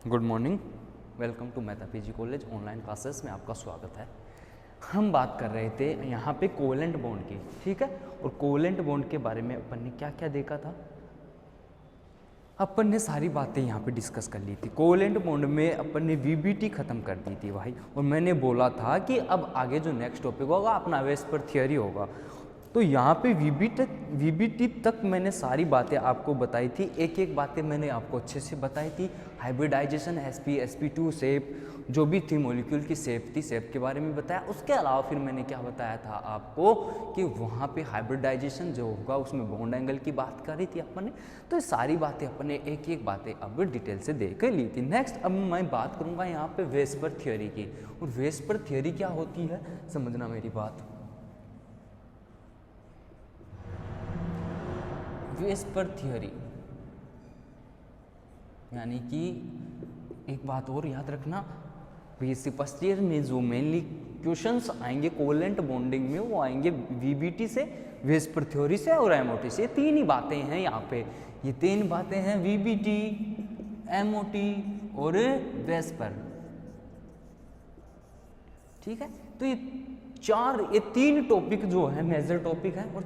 Good morning, welcome to Mehta PG college online classes में आपका स्वागत है। हम बात कर रहे थे यहाँ पे कोवेलेंट बॉन्ड की, ठीक है। और कोवेलेंट बॉन्ड के बारे में अपन ने क्या क्या देखा था, अपन ने सारी बातें यहाँ पे डिस्कस कर ली थी। कोवेलेंट बॉन्ड में अपन ने वीबीटी ख़त्म कर दी थी भाई, और मैंने बोला था कि अब आगे जो नेक्स्ट टॉपिक होगा अपना वेस्पर थियोरी होगा। तो यहाँ पे वीबीटी तक मैंने सारी बातें आपको बताई थी, एक एक बातें मैंने आपको अच्छे से बताई थी। हाइब्रिडाइजेशन, sp2 शेप, जो भी थी मॉलिक्यूल की शेप थी, शेप के बारे में बताया। उसके अलावा फिर मैंने क्या बताया था आपको कि वहाँ पे हाइब्रिडाइजेशन जो होगा उसमें बॉन्ड एंगल की बात करी थी अपन ने। तो ये सारी बातें अपन ने एक एक बातें अब डिटेल से देख ली थी। नेक्स्ट अब मैं बात करूँगा यहाँ पे वेस्पर थियोरी की। और वेस्पर थियोरी क्या होती है समझना मेरी बात। वेस्पर थियोरी यानी कि एक बात और याद रखना, बीएससी फर्स्ट ईयर में जो मेनली क्वेश्चंस आएंगे कोवेलेंट बॉन्डिंग में वो आएंगे वीबीटी से, वेस्पर थ्योरी से और एमओटी से। तीन ही बातें हैं यहाँ पे, ये तीन बातें हैं, वीबीटी, एमओटी और वेस्पर, ठीक है। तो ये तीन टॉपिक जो है मेजर टॉपिक है, और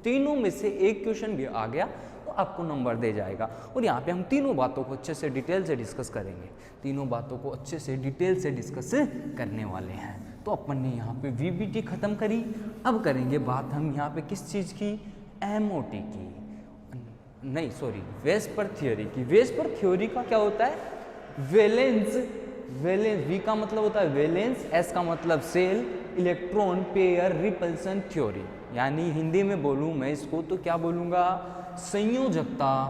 तीनों में से एक क्वेश्चन भी आ गया तो आपको नंबर दे जाएगा। और यहाँ पे हम तीनों बातों को अच्छे से डिटेल से डिस्कस करेंगे, तीनों बातों को अच्छे से डिटेल से डिस्कस करने वाले हैं। तो अपन ने यहाँ पे वीबीटी खत्म करी, अब करेंगे बात हम यहाँ पे किस चीज़ की, एमओटी की, नहीं सॉरी वेस्पर थियोरी की। वेस्पर थियोरी का क्या होता है, वैलेंस, वी का मतलब होता है वैलेंस, एस का मतलब shell, electron pair repulsion theory. यानी हिंदी में बोलूं मैं इसको तो क्या बोलूंगा, संयोजकता,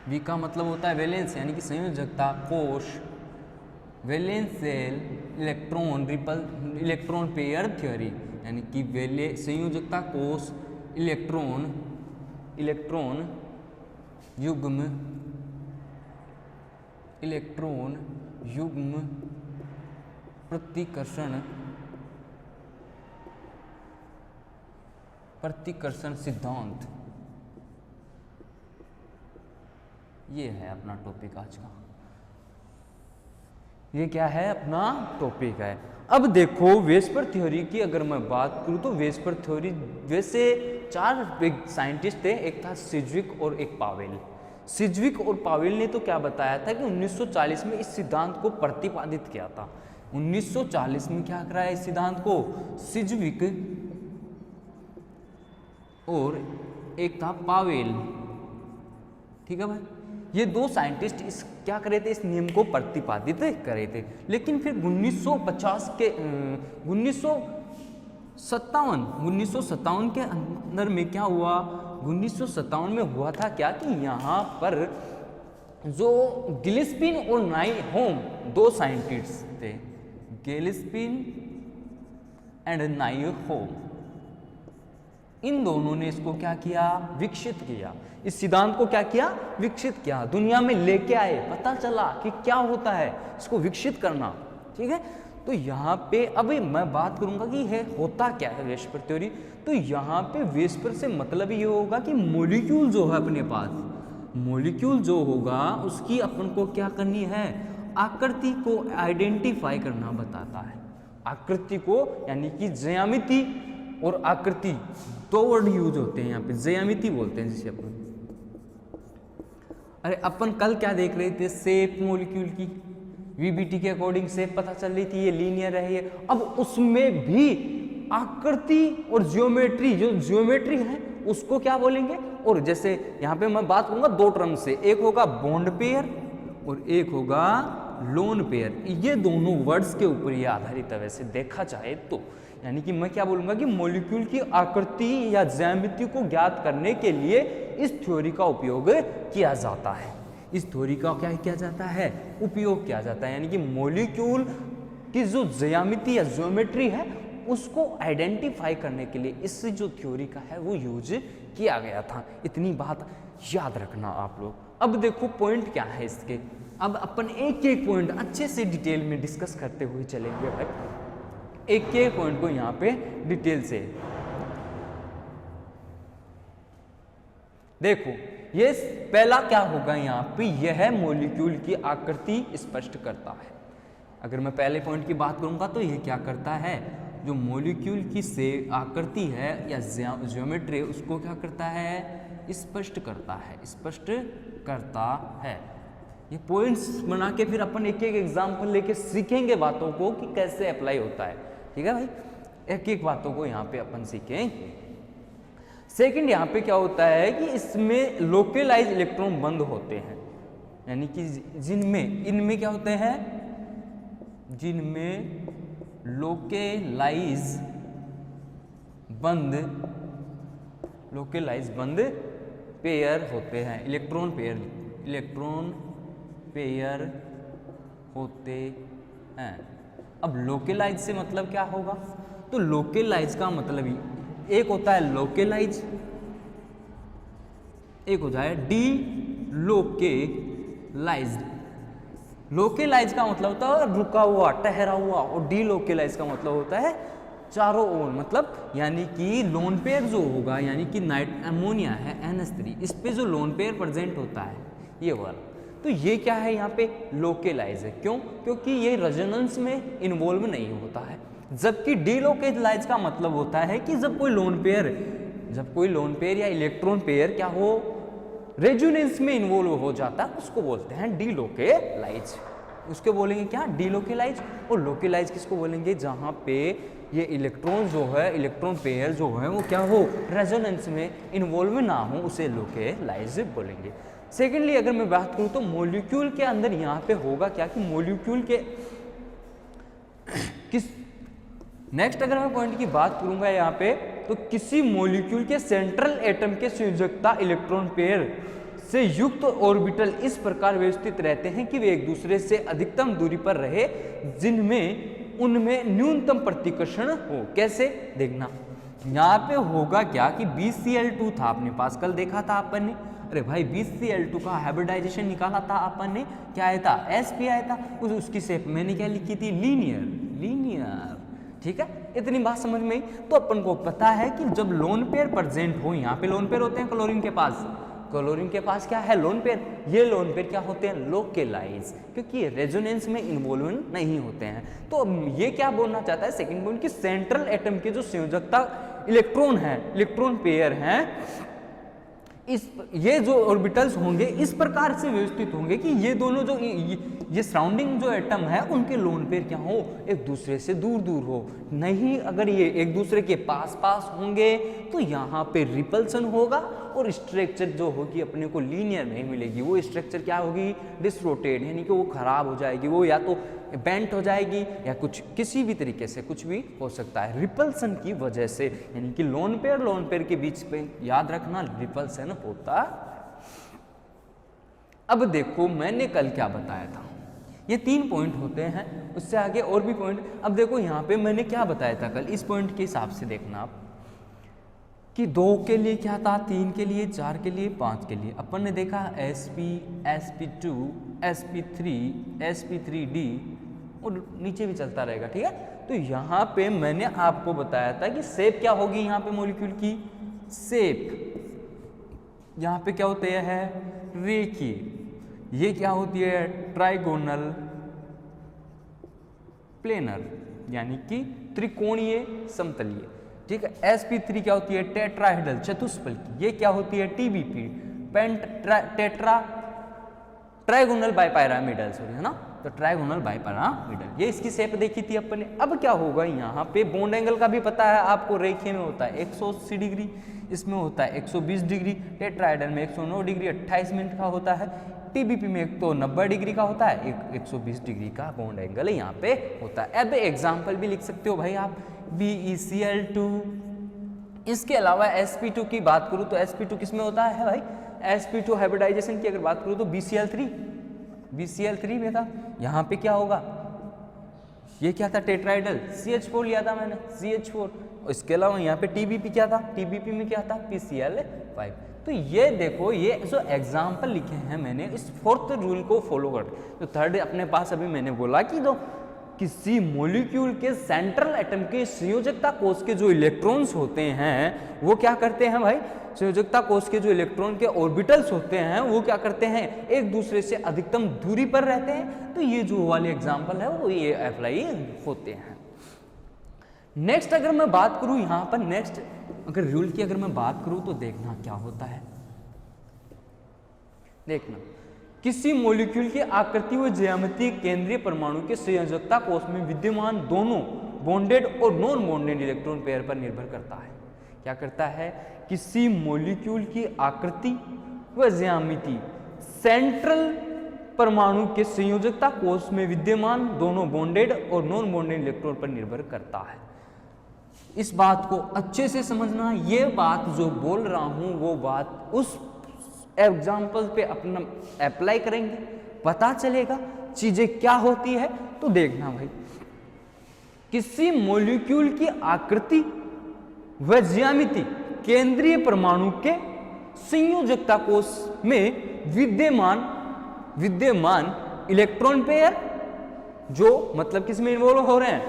वी का मतलब होता है वैलेंस यानी कि संयोजकता, कोश, valence shell, electron pair theory यानी कि संयोजकता, कोश, इलेक्ट्रॉन युग्म प्रतिकर्षण सिद्धांत, ये है अपना टॉपिक आज का। ये क्या है, अपना टॉपिक है। अब देखो वेस्पर थ्योरी की अगर मैं बात करूं तो वेस्पर थ्योरी वैसे चार बिग साइंटिस्ट थे, एक था सिज्विक और एक पावेल। सिज्विक और पावेल ने तो क्या बताया था कि 1940 में इस सिद्धांत को प्रतिपादित किया था। 1940 में क्या कराया इस सिद्धांत को, सिज्विक और एक था पावेल, ठीक है भाई। ये दो साइंटिस्ट इस क्या करे थे, इस नियम को प्रतिपादित करे थे। लेकिन फिर 1957 के अंदर में क्या हुआ, 1957 में हुआ था क्या कि यहाँ पर जो गिलिस्पिन और नाइहोम दो साइंटिस्ट थे, गिलिस्पिन एंड नाइहोम, इन दोनों ने इसको क्या किया, विकसित किया। इस सिद्धांत को क्या किया, विकसित किया, दुनिया में लेके आए, पता चला कि क्या होता है इसको विकसित करना, ठीक है। तो यहाँ पे अभी मैं बात करूंगा कि है होता क्या है वेस्पर थ्योरी। तो यहाँ पे वेस्पर से मतलब ये होगा कि मॉलिक्यूल जो है अपने पास, मॉलिक्यूल जो होगा उसकी अपन को क्या करनी है, आकृति को आइडेंटिफाई करना बताता है। आकृति को यानी कि ज्यामिति और आकृति दो वर्ड यूज होते हैं यहाँ पे, ज्यामिति बोलते हैं जिसे अपन। अरे अपन कल क्या देख रहे थे, शेप मॉलिक्यूल की, वीबीटी के अकॉर्डिंग शेप पता चल रही थी, ये लीनियर है ये। अब उसमें भी आकृति और ज्योमेट्री, जो ज्योमेट्री है उसको क्या बोलेंगे। और जैसे यहाँ पे मैं बात करूंगा दो टर्म से, एक होगा बॉन्ड पेयर और एक होगा लोन पेयर। ये दोनों वर्ड्स के ऊपर ये आधारित है वैसे देखा जाए तो। यानी कि मैं क्या बोलूंगा कि मॉलिक्यूल की आकृति या ज्यामिति को ज्ञात करने के लिए इस थ्योरी का उपयोग किया जाता है। इस थ्योरी का क्या किया जाता है, उपयोग किया जाता है। यानी कि मॉलिक्यूल की जो ज्यामिति या ज्योमेट्री है उसको आइडेंटिफाई करने के लिए इस जो थ्योरी का है वो यूज किया गया था। इतनी बात याद रखना आप लोग। अब देखो पॉइंट क्या है इसके, अब अपन एक एक पॉइंट अच्छे से डिटेल में डिस्कस करते हुए चलेंगे भाई, एक एक पॉइंट को यहाँ पे डिटेल से। देखो ये पहला क्या होगा यहाँ पे, यह मॉलिक्यूल की आकृति स्पष्ट करता है। अगर मैं पहले पॉइंट की बात करूंगा तो ये क्या करता है, जो मॉलिक्यूल की से आकृति है या ज्योमेट्री उसको क्या करता है, स्पष्ट करता है, स्पष्ट करता है। ये पॉइंट्स बना के फिर अपन एक एक एग्जाम्पल लेके सीखेंगे बातों को कि कैसे अप्लाई होता है। ठीक है भाई, एक एक बातों को यहाँ पे अपन सीखेंगे। सेकंड यहाँ पे क्या होता है कि इसमें लोकलाइज इलेक्ट्रॉन बंद होते हैं, यानी कि जिनमें इनमें क्या होते हैं, जिनमें लोकलाइज बंद पेयर होते हैं, इलेक्ट्रॉन पेयर होते हैं। अब लोकलाइज से मतलब क्या होगा, तो लोकलाइज का मतलब ही एक होता है लोकलाइज, एक होता है डी लोकलाइज्ड। लोकलाइज का मतलब होता है रुका हुआ, ठहरा हुआ, और डी लोकलाइज का मतलब होता है चारों ओर, मतलब यानी कि लोन पेयर जो होगा, यानी कि नाइट अमोनिया है NH3, इस पे जो लोन पेयर प्रेजेंट होता है ये वाला, तो ये क्या है यहाँ पे लोकलाइज है। क्यों? क्योंकि ये रेजोनेंस में इन्वॉल्व नहीं होता है। जबकि डीलोकलाइज का मतलब होता है कि जब कोई लोन पेयर या इलेक्ट्रॉन पेयर क्या हो, रेजोनेंस में इन्वॉल्व हो जाता है, उसको बोलते हैं डीलोकलाइज। उसके बोलेंगे क्या, डीलोकलाइज। और लोकलाइज किसको बोलेंगे, जहां पे ये इलेक्ट्रॉन जो है, इलेक्ट्रॉन पेयर जो है वो क्या हो, रेजोनेंस में इन्वॉल्व ना हो, उसे लोकलाइज बोलेंगे। सेकेंडली अगर मैं बात करूं तो मॉलिक्यूल के अंदर यहाँ पे होगा क्या कि मॉलिक्यूल के नेक्स्ट अगर मैं पॉइंट की बात करूंगा यहाँ पे, तो किसी मॉलिक्यूल के सेंट्रल एटम के संयोजकता इलेक्ट्रॉन पेयर से युक्त ऑर्बिटल इस प्रकार व्यवस्थित रहते हैं कि वे एक दूसरे से अधिकतम दूरी पर रहे, जिनमें उनमें न्यूनतम प्रतिकर्षण हो। कैसे देखना, यहाँ पे होगा क्या कि BCl2 था अपने पास, कल देखा था अपन ने, अरे भाई BCl2 का हाइब्रिडाइजेशन निकाला था अपन ने, क्या आया था, sp आया था, उसकी शेप मैंने क्या लिखी थी, लीनियर। ठीक है, इतनी बात समझ में आई। तो अपन को पता है कि जब लोन पेयर प्रेजेंट हो, यहाँ पे लोन पेयर होते हैं क्लोरीन के पास क्या है, लोन पेयर, ये लोन पेयर क्या होते हैं, लोकलाइज, क्योंकि ये रेजोनेंस में इन्वॉल्व नहीं होते हैं। तो ये क्या बोलना चाहता है सेकंड पॉइंट, कि सेंट्रल एटम के जो संयोजकता इलेक्ट्रॉन पेयर हैं, ये जो ऑर्बिटल्स होंगे इस प्रकार से व्यवस्थित होंगे कि ये दोनों जो ये सराउंडिंग जो एटम है उनके लोन पेयर क्या हो, एक दूसरे से दूर हो। नहीं, अगर ये एक दूसरे के पास होंगे तो यहाँ पे रिपल्सन होगा और स्ट्रक्चर जो होगी अपने को लीनियर नहीं मिलेगी। वो स्ट्रक्चर क्या होगी, डिसरोटेड, यानी कि वो खराब हो जाएगी, वो या तो बेंट हो जाएगी या कुछ किसी भी तरीके से कुछ भी हो सकता है रिपल्सन की वजह से। यानी कि लोन पेयर के बीच पे याद रखना रिपल्सन होता। अब देखो मैंने कल क्या बताया था, ये 3 पॉइंट होते हैं, उससे आगे और भी पॉइंट। अब देखो यहाँ पे मैंने क्या बताया था कल, इस पॉइंट के हिसाब से देखना आप कि 2 के लिए क्या था, 3 के लिए, 4 के लिए, 5 के लिए। अपन ने देखा sp, sp2, sp3, sp3d और नीचे भी चलता रहेगा। ठीक है, तो यहाँ पे मैंने आपको बताया था कि शेप क्या होगी, यहाँ पे मॉलिक्यूल की शेप यहाँ पे क्या होते हैं, रेखीय, ये क्या होती है, ट्राइगोनल प्लेनर, यानी कि त्रिकोणीय समतलीय। ठीक है, sp3 क्या होती है, टेट्राहेड्रल चतुष्फलकी, ये क्या होती है, tbp, टेट्रा ट्राइगोनल बाइपिरामिडल, है ना, तो ट्राइगोनल बाइपिरामिडल, ये इसकी शेप देखी थी अपन ने। अब क्या होगा, यहाँ पे बॉन्ड एंगल का भी पता है आपको, रेखीय में होता है 180 डिग्री, इसमें होता है 120 डिग्री, टेट्राहेड्रल में 109 डिग्री 28 मिनट का होता है, टीबीपी में तो 90 डिग्री का होता है, 120 डिग्री का बॉन्ड एंगल यहाँ पे होता है। अब एग्जाम्पल भी लिख सकते हो भाई आप, BeCl2। इसके अलावा sp2 की बात करूँ तो sp2 किस में होता है भाई, sp2 हाइब्रिडाइजेशन की अगर बात करूँ तो BCl3 में था। यहाँ पे क्या होगा, ये क्या था, टेट्राहेड्रल, CH4 लिया था मैंने, CH4। इसके अलावा यहाँ पे TBP क्या था, TBP में क्या था, PCl5। तो ये देखो, ये जो एग्जाम्पल लिखे हैं मैंने, इस 4th रूल को फॉलो कर। तो 3rd अपने पास अभी मैंने बोला कि जो किसी मॉलिक्यूल के सेंट्रल एटम के संयोजकता कोष के जो इलेक्ट्रॉन्स होते हैं वो क्या करते हैं भाई, संयोजकता कोष के जो इलेक्ट्रॉन के ऑर्बिटल्स होते हैं वो क्या करते हैं, एक दूसरे से अधिकतम दूरी पर रहते हैं। तो ये जो वाले एग्जाम्पल है वो ये अप्लाई होते हैं। नेक्स्ट अगर मैं बात करूं यहाँ पर, नेक्स्ट अगर रूल की अगर मैं बात करूं तो देखना क्या होता है, देखना किसी मॉलिक्यूल की आकृति व ज्यामिति केंद्रीय परमाणु के संयोजकता कोष में विद्यमान दोनों बॉन्डेड और नॉन बॉन्डेड इलेक्ट्रॉन पेयर पर निर्भर करता है। क्या करता है, किसी मॉलिक्यूल की आकृति व ज्यामिति सेंट्रल परमाणु के संयोजकता कोष में विद्यमान दोनों बॉन्डेड और नॉन बॉन्डेड इलेक्ट्रॉन पर निर्भर करता है। इस बात को अच्छे से समझना, ये बात जो बोल रहा हूं वो बात उस एग्जाम्पल पे अपना अप्लाई करेंगे, पता चलेगा चीजें क्या होती है। तो देखना भाई, किसी मॉलिक्यूल की आकृति व ज्यामिति केंद्रीय परमाणु के संयोजकता कोष में विद्यमान इलेक्ट्रॉन पेयर जो मतलब किस में इन्वॉल्व हो रहे हैं,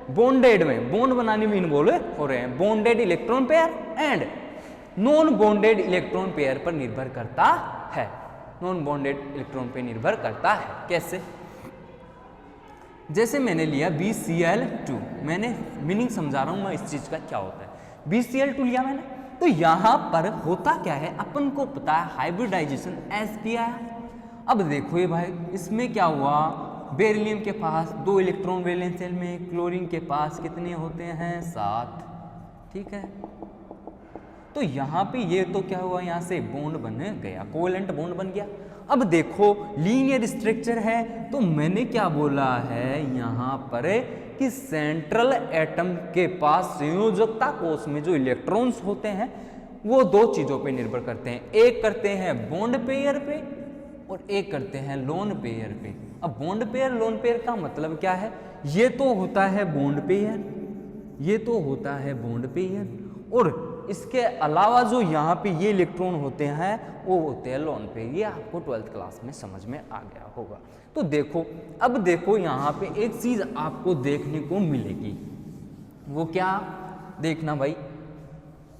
बॉन्डेड में, बॉन्ड बनाने में इन्वॉल्व हो रहे हैं, bonded electron pair and non bonded electron pair पर निर्भर करता है। नॉन बॉन्डेड इलेक्ट्रॉन पे निर्भर करता है। कैसे, जैसे मैंने लिया BCl2, मैंने मीनिंग समझा रहा हूं मैं इस चीज का क्या होता है। BCl2 लिया मैंने, तो यहां पर होता क्या है, अपन को पता है हाइब्रिडाइजेशन sp आया। अब देखो ये भाई, इसमें क्या हुआ, बेरिलियम के पास 2 इलेक्ट्रॉन वैलेंस शेल में, क्लोरीन के पास कितने होते हैं, 7। ठीक है, तो यहाँ पे ये तो क्या हुआ, यहाँ से बॉन्ड बन गया, कोवेलेंट बॉन्ड बन गया। अब देखो लीनियर स्ट्रक्चर है, तो मैंने क्या बोला है यहाँ पर कि सेंट्रल एटम के पास संयोजकता कोष में जो इलेक्ट्रॉन्स होते हैं वो 2 चीजों पे निर्भर करते हैं, एक करते हैं बॉन्ड पेयर पे और एक करते हैं लोन पेयर पे। अब बॉन्ड पेयर लोन पेयर का मतलब क्या है, ये तो होता है बॉन्ड पेयर, ये तो होता है बॉन्ड पेयर, और इसके अलावा जो यहाँ पे ये इलेक्ट्रॉन होते हैं वो होते हैं लोन पेयर। ये आपको 12th क्लास में समझ में आ गया होगा। तो देखो, अब देखो यहाँ पे एक चीज आपको देखने को मिलेगी, वो क्या, देखना भाई,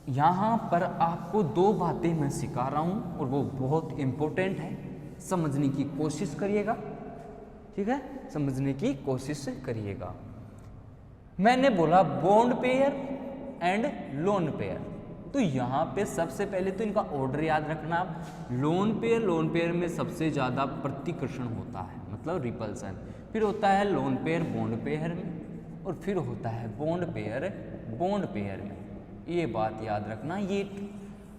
यहाँ पर आपको 2 बातें मैं सिखा रहा हूँ और वो बहुत इंपॉर्टेंट है, समझने की कोशिश करिएगा। ठीक है, समझने की कोशिश करिएगा। मैंने बोला bond pair and lone pair, तो यहाँ पे सबसे पहले तो इनका ऑर्डर याद रखना। लोन पेयर में सबसे ज़्यादा प्रतिकर्षण होता है, मतलब रिपल्सन, फिर होता है लोन पेयर बॉन्ड पेयर में, और फिर होता है बॉन्ड पेयर में। ये बात याद रखना, ये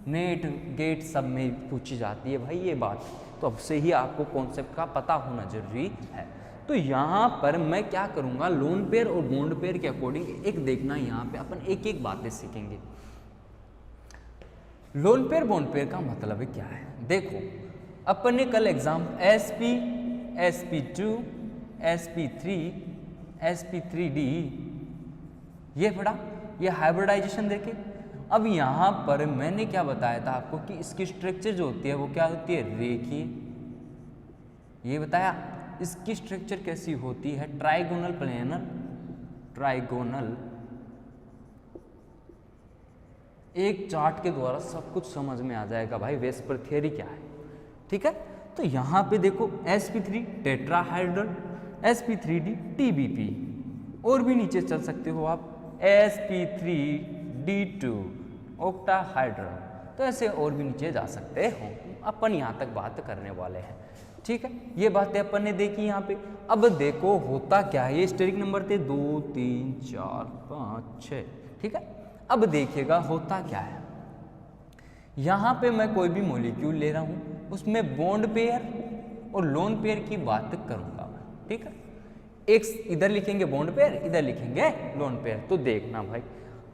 नेट गेट सब में पूछी जाती है भाई ये बात, तो अब से ही आपको कॉन्सेप्ट का पता होना जरूरी है। तो यहाँ पर मैं क्या करूँगा, लोन पेयर और बॉन्ड पेयर के अकॉर्डिंग एक देखना, यहाँ पे अपन एक एक बातें सीखेंगे। लोन पेयर बॉन्ड पेयर का मतलब क्या है, देखो अपन ने कल exam sp, sp2, sp3, sp3d ये पढ़ा, ये हाइब्रिडाइजेशन देखे। अब यहाँ पर मैंने क्या बताया था आपको कि इसकी स्ट्रक्चर जो होती है वो क्या होती है, रेखीय, ये बताया। इसकी स्ट्रक्चर कैसी होती है, ट्राइगोनल प्लेनर, ट्राइगोनल। एक चार्ट के द्वारा सब कुछ समझ में आ जाएगा भाई वेस्पर थियरी क्या है। ठीक है, तो यहाँ पे देखो sp3 टेट्राहाइड्रल, sp3d tbp, और भी नीचे चल सकते हो आप, sp3d2 ऑक्टाहाइड्रल, तो ऐसे और भी नीचे जा सकते हो। अपन यहाँ तक बात करने वाले हैं। ठीक है, ये बातें अपन ने देखी यहाँ पे। अब देखो होता क्या है, ये स्टेरिक नंबर थे 2 3 4 5 6। ठीक है, अब देखिएगा होता क्या है, यहाँ पे मैं कोई भी मॉलिक्यूल ले रहा हूँ, उसमें बॉन्ड पेयर और लोन पेयर की बात करूँगा। ठीक है, एक इधर लिखेंगे बॉन्ड पेयर, इधर लिखेंगे लोन पेयर। तो देखना भाई,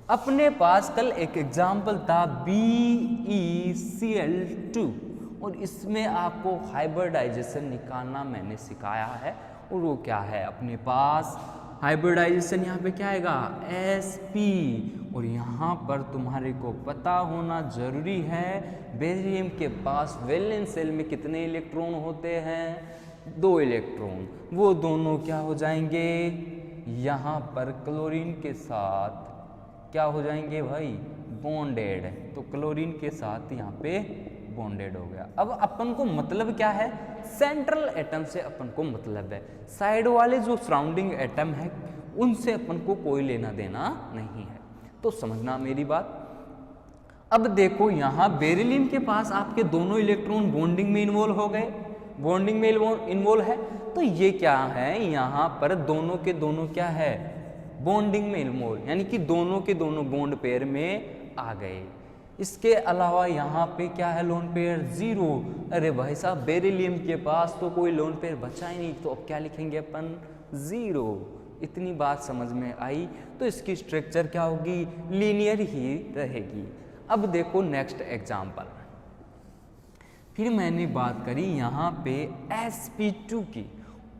अपने पास कल एक एग्जाम्पल था BeCl2, और इसमें आपको हाइब्रिडाइजेशन निकालना मैंने सिखाया है। और वो क्या है, अपने पास हाइब्रिडाइजेशन यहाँ पे क्या आएगा, sp, और यहाँ पर तुम्हारे को पता होना जरूरी है बेरिलियम के पास वैलेंस शेल में कितने इलेक्ट्रॉन होते हैं, 2 इलेक्ट्रॉन। वो दोनों क्या हो जाएंगे, यहाँ पर क्लोरीन के साथ क्या हो जाएंगे भाई, बॉन्डेड, तो क्लोरीन के साथ यहाँ पे बॉन्डेड हो गया। अब अपन को मतलब क्या है, सेंट्रल एटम से अपन को मतलब है, साइड वाले जो सराउंडिंग एटम है उनसे अपन को कोई लेना देना नहीं है। तो समझना मेरी बात। अब देखो यहाँ बेरिलियम के पास आपके दोनों इलेक्ट्रॉन बॉन्डिंग में इन्वॉल्व हो गए, बॉन्डिंग में इन्वॉल्व है, तो ये क्या है, यहाँ पर दोनों के दोनों क्या है, बॉन्डिंग में इन्वॉल्व, यानी कि दोनों के दोनों बॉन्ड पेयर में आ गए। इसके अलावा यहाँ पे क्या है, लोन पेयर 0। अरे भाई साहब बेरिलियम के पास तो कोई लोन पेयर बचा ही नहीं, तो अब क्या लिखेंगे अपन, 0। इतनी बात समझ में आई। तो इसकी स्ट्रक्चर क्या होगी, लीनियर ही रहेगी। अब देखो नेक्स्ट एग्जाम्पल, फिर मैंने बात करी यहाँ पे sp2 की,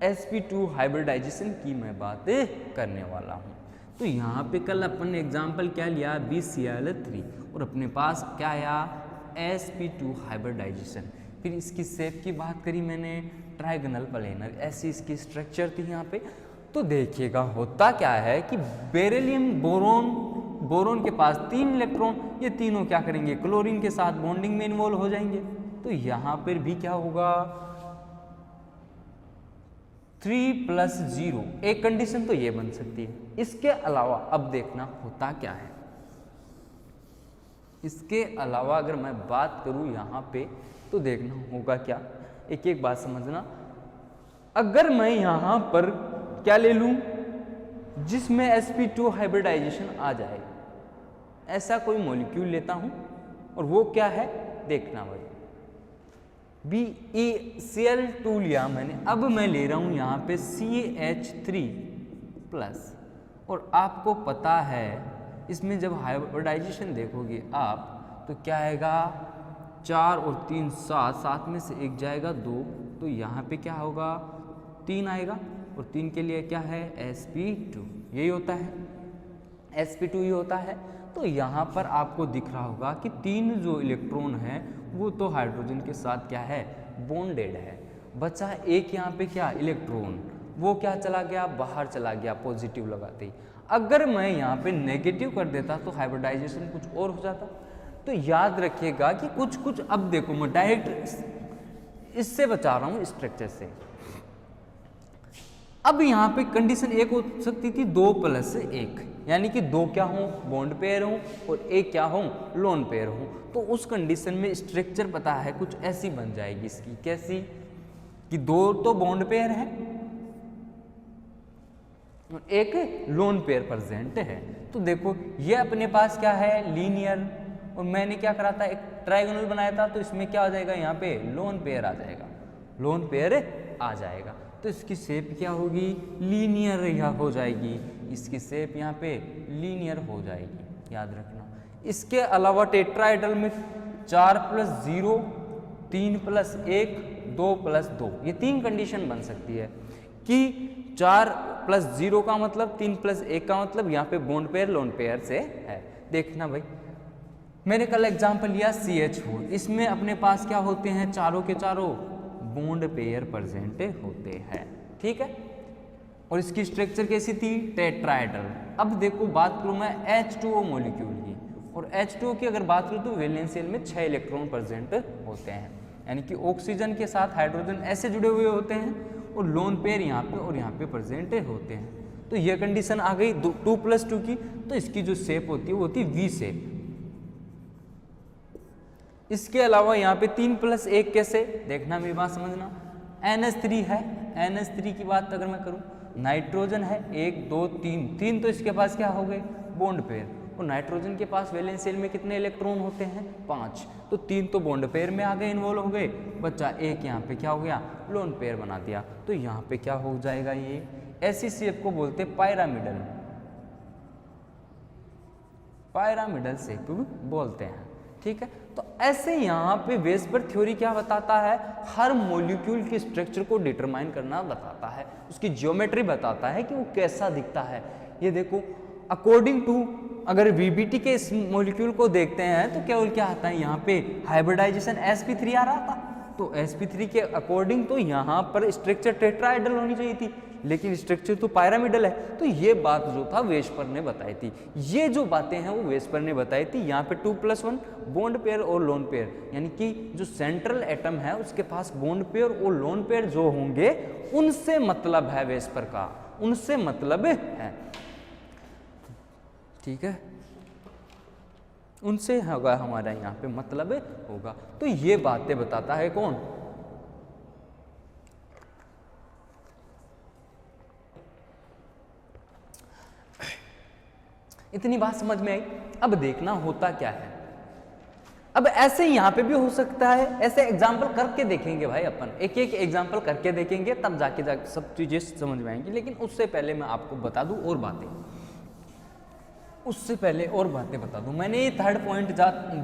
sp2 हाइब्रिडाइजेशन की मैं बात करने वाला हूँ। तो यहाँ पे कल अपन ने एग्जाम्पल क्या लिया, BCl3, और अपने पास क्या आया, sp2 हाइब्रिडाइजेशन। फिर इसकी शेप की बात करी मैंने, ट्राइगोनल प्लेनर, ऐसी इसकी स्ट्रक्चर थी यहाँ पे। तो देखिएगा होता क्या है कि बेरिलियम बोरोन के पास 3 इलेक्ट्रॉन, ये तीनों क्या करेंगे, क्लोरीन के साथ बॉन्डिंग में इन्वॉल्व हो जाएंगे। तो यहाँ पर भी क्या होगा, 3+0, एक कंडीशन तो ये बन सकती है। इसके अलावा अब देखना होता क्या है, इसके अलावा अगर मैं बात करूं यहाँ पे, तो देखना होगा क्या, एक एक बात समझना। अगर मैं यहाँ पर क्या ले लूं, जिसमें sp2 हाइब्रिडाइजेशन आ जाए, ऐसा कोई मॉलिक्यूल लेता हूं, और वो क्या है देखना भाई, BeCl2 लिया मैंने। अब मैं ले रहा हूं यहाँ पे CH3+, और आपको पता है इसमें जब हाइब्रिडाइजेशन देखोगे आप, तो क्या आएगा, 4 और 3 7, 7 में से एक जाएगा 2, तो यहाँ पे क्या होगा, 3 आएगा, और 3 के लिए क्या है, sp2, यही होता है, sp2 ही होता है। तो यहाँ पर आपको दिख रहा होगा कि 3 जो इलेक्ट्रॉन है वो तो हाइड्रोजन के साथ क्या है, बॉन्डेड है, बचा एक यहाँ पे क्या, इलेक्ट्रॉन, वो क्या चला गया, बाहर चला गया, पॉजिटिव लगाते ही। अगर मैं यहाँ पे नेगेटिव कर देता तो हाइब्रिडाइजेशन कुछ और हो जाता। तो याद रखिएगा कि कुछ अब देखो मैं डायरेक्ट इससे बचा रहा हूँ, स्ट्रक्चर से। अब यहाँ पे कंडीशन एक हो सकती थी 2+1, यानी कि 2 क्या हो, बॉन्ड पेयर हो, और 1 क्या हो, लोन पेयर हो। तो उस कंडीशन में स्ट्रक्चर पता है कुछ ऐसी बन जाएगी इसकी, कैसी कि 2 तो बॉन्ड पेयर है, एक लोन पेयर प्रेजेंट है। तो देखो ये अपने पास क्या है, लीनियर, और मैंने क्या करा था, एक ट्राइगोनल बनाया था, तो इसमें क्या आ जाएगा, यहाँ पे लोन पेयर आ जाएगा, लोन पेयर आ जाएगा। तो इसकी शेप क्या होगी, लीनियर यहाँ हो जाएगी, इसकी शेप यहाँ पे लीनियर हो जाएगी, याद रखना। इसके अलावा टेट्राहेड्रल में 4+0, 3+1, 2+2, ये 3 कंडीशन बन सकती है कि 4+0 का मतलब, 3+1 का मतलब, यहाँ पे बॉन्ड पेयर लोन पेयर से है। देखना भाई, मैंने कल एग्जांपल लिया CH4, इसमें अपने पास क्या होते हैं, चारों के चारों बॉन्ड पेयर प्रेजेंट होते हैं, ठीक है। और इसकी स्ट्रक्चर कैसी थी, टेट्राहेड्रल। अब देखो बात करूं मैं H2O मॉलिक्यूल की, और H2O की अगर बात करूं तो वैलेंशियल में 6 इलेक्ट्रॉन प्रेजेंट होते हैं, यानी कि ऑक्सीजन के साथ हाइड्रोजन ऐसे जुड़े हुए होते हैं, और लोन पेयर यहाँ पे और यहाँ पे प्रेजेंट होते हैं। तो ये कंडीशन आ गई 2+2 की। तो इसकी जो शेप होती है वो होती है V शेप। इसके अलावा यहाँ पे 3+1 कैसे, देखना मेरी बात समझना। NH3 है, NH3 की बात अगर मैं करूँ, नाइट्रोजन है 1 2 3 तो इसके पास क्या हो गए, बॉन्ड पेयर, और नाइट्रोजन के पास वैलेंशियल में कितने इलेक्ट्रॉन होते हैं, 5, तो 3 तो बॉन्ड पेयर में आ गए, इन्वॉल्व हो गए, बच्चा एक यहाँ पे क्या हो गया, लोन पेयर बना दिया। तो यहाँ पे क्या हो जाएगा, ये ऐसी शेप को बोलते हैं पायरामिडल, पायरामिडल शेप बोलते हैं, ठीक है। तो ऐसे यहाँ पे वेस्पर थ्योरी क्या बताता है, हर मॉलिक्यूल के स्ट्रक्चर को डिटरमाइन करना बताता है, उसकी ज्योमेट्री बताता है कि वो कैसा दिखता है। ये देखो अकॉर्डिंग टू, अगर VBT के इस मॉलिक्यूल को देखते हैं तो केवल क्या आता है, यहाँ पे हाइब्रिडाइजेशन sp3 आ रहा था, तो sp3 के अकॉर्डिंग तो यहाँ पर स्ट्रक्चर टेट्राहेड्रल होनी चाहिए थी, लेकिन स्ट्रक्चर तो पिरामिडल है। तो ये बात जो था वेस्पर ने बताई थी। ये जो बातें हैं वो वेस्पर ने बताई थी। यहाँ पे 2+1 बॉन्ड पेयर और लोन पेयर, यानी कि जो सेंट्रल एटम है उसके पास बॉन्ड पेयर और लोन पेयर जो होंगे उनसे मतलब है वेस्पर का, उनसे मतलब है, ठीक है, उनसे होगा हमारा यहाँ पे मतलब होगा। तो ये बातें बताता है कौन? इतनी बात समझ में आई। अब देखना होता क्या है। अब ऐसे यहाँ पे भी हो सकता है, ऐसे एग्जाम्पल करके देखेंगे भाई, अपन एक एक एग्जाम्पल करके देखेंगे तब जाके सब चीजें समझ में आएंगी। लेकिन उससे पहले मैं आपको बता दूं और बातें, उससे पहले और बातें बता दूं। मैंने ये थर्ड पॉइंट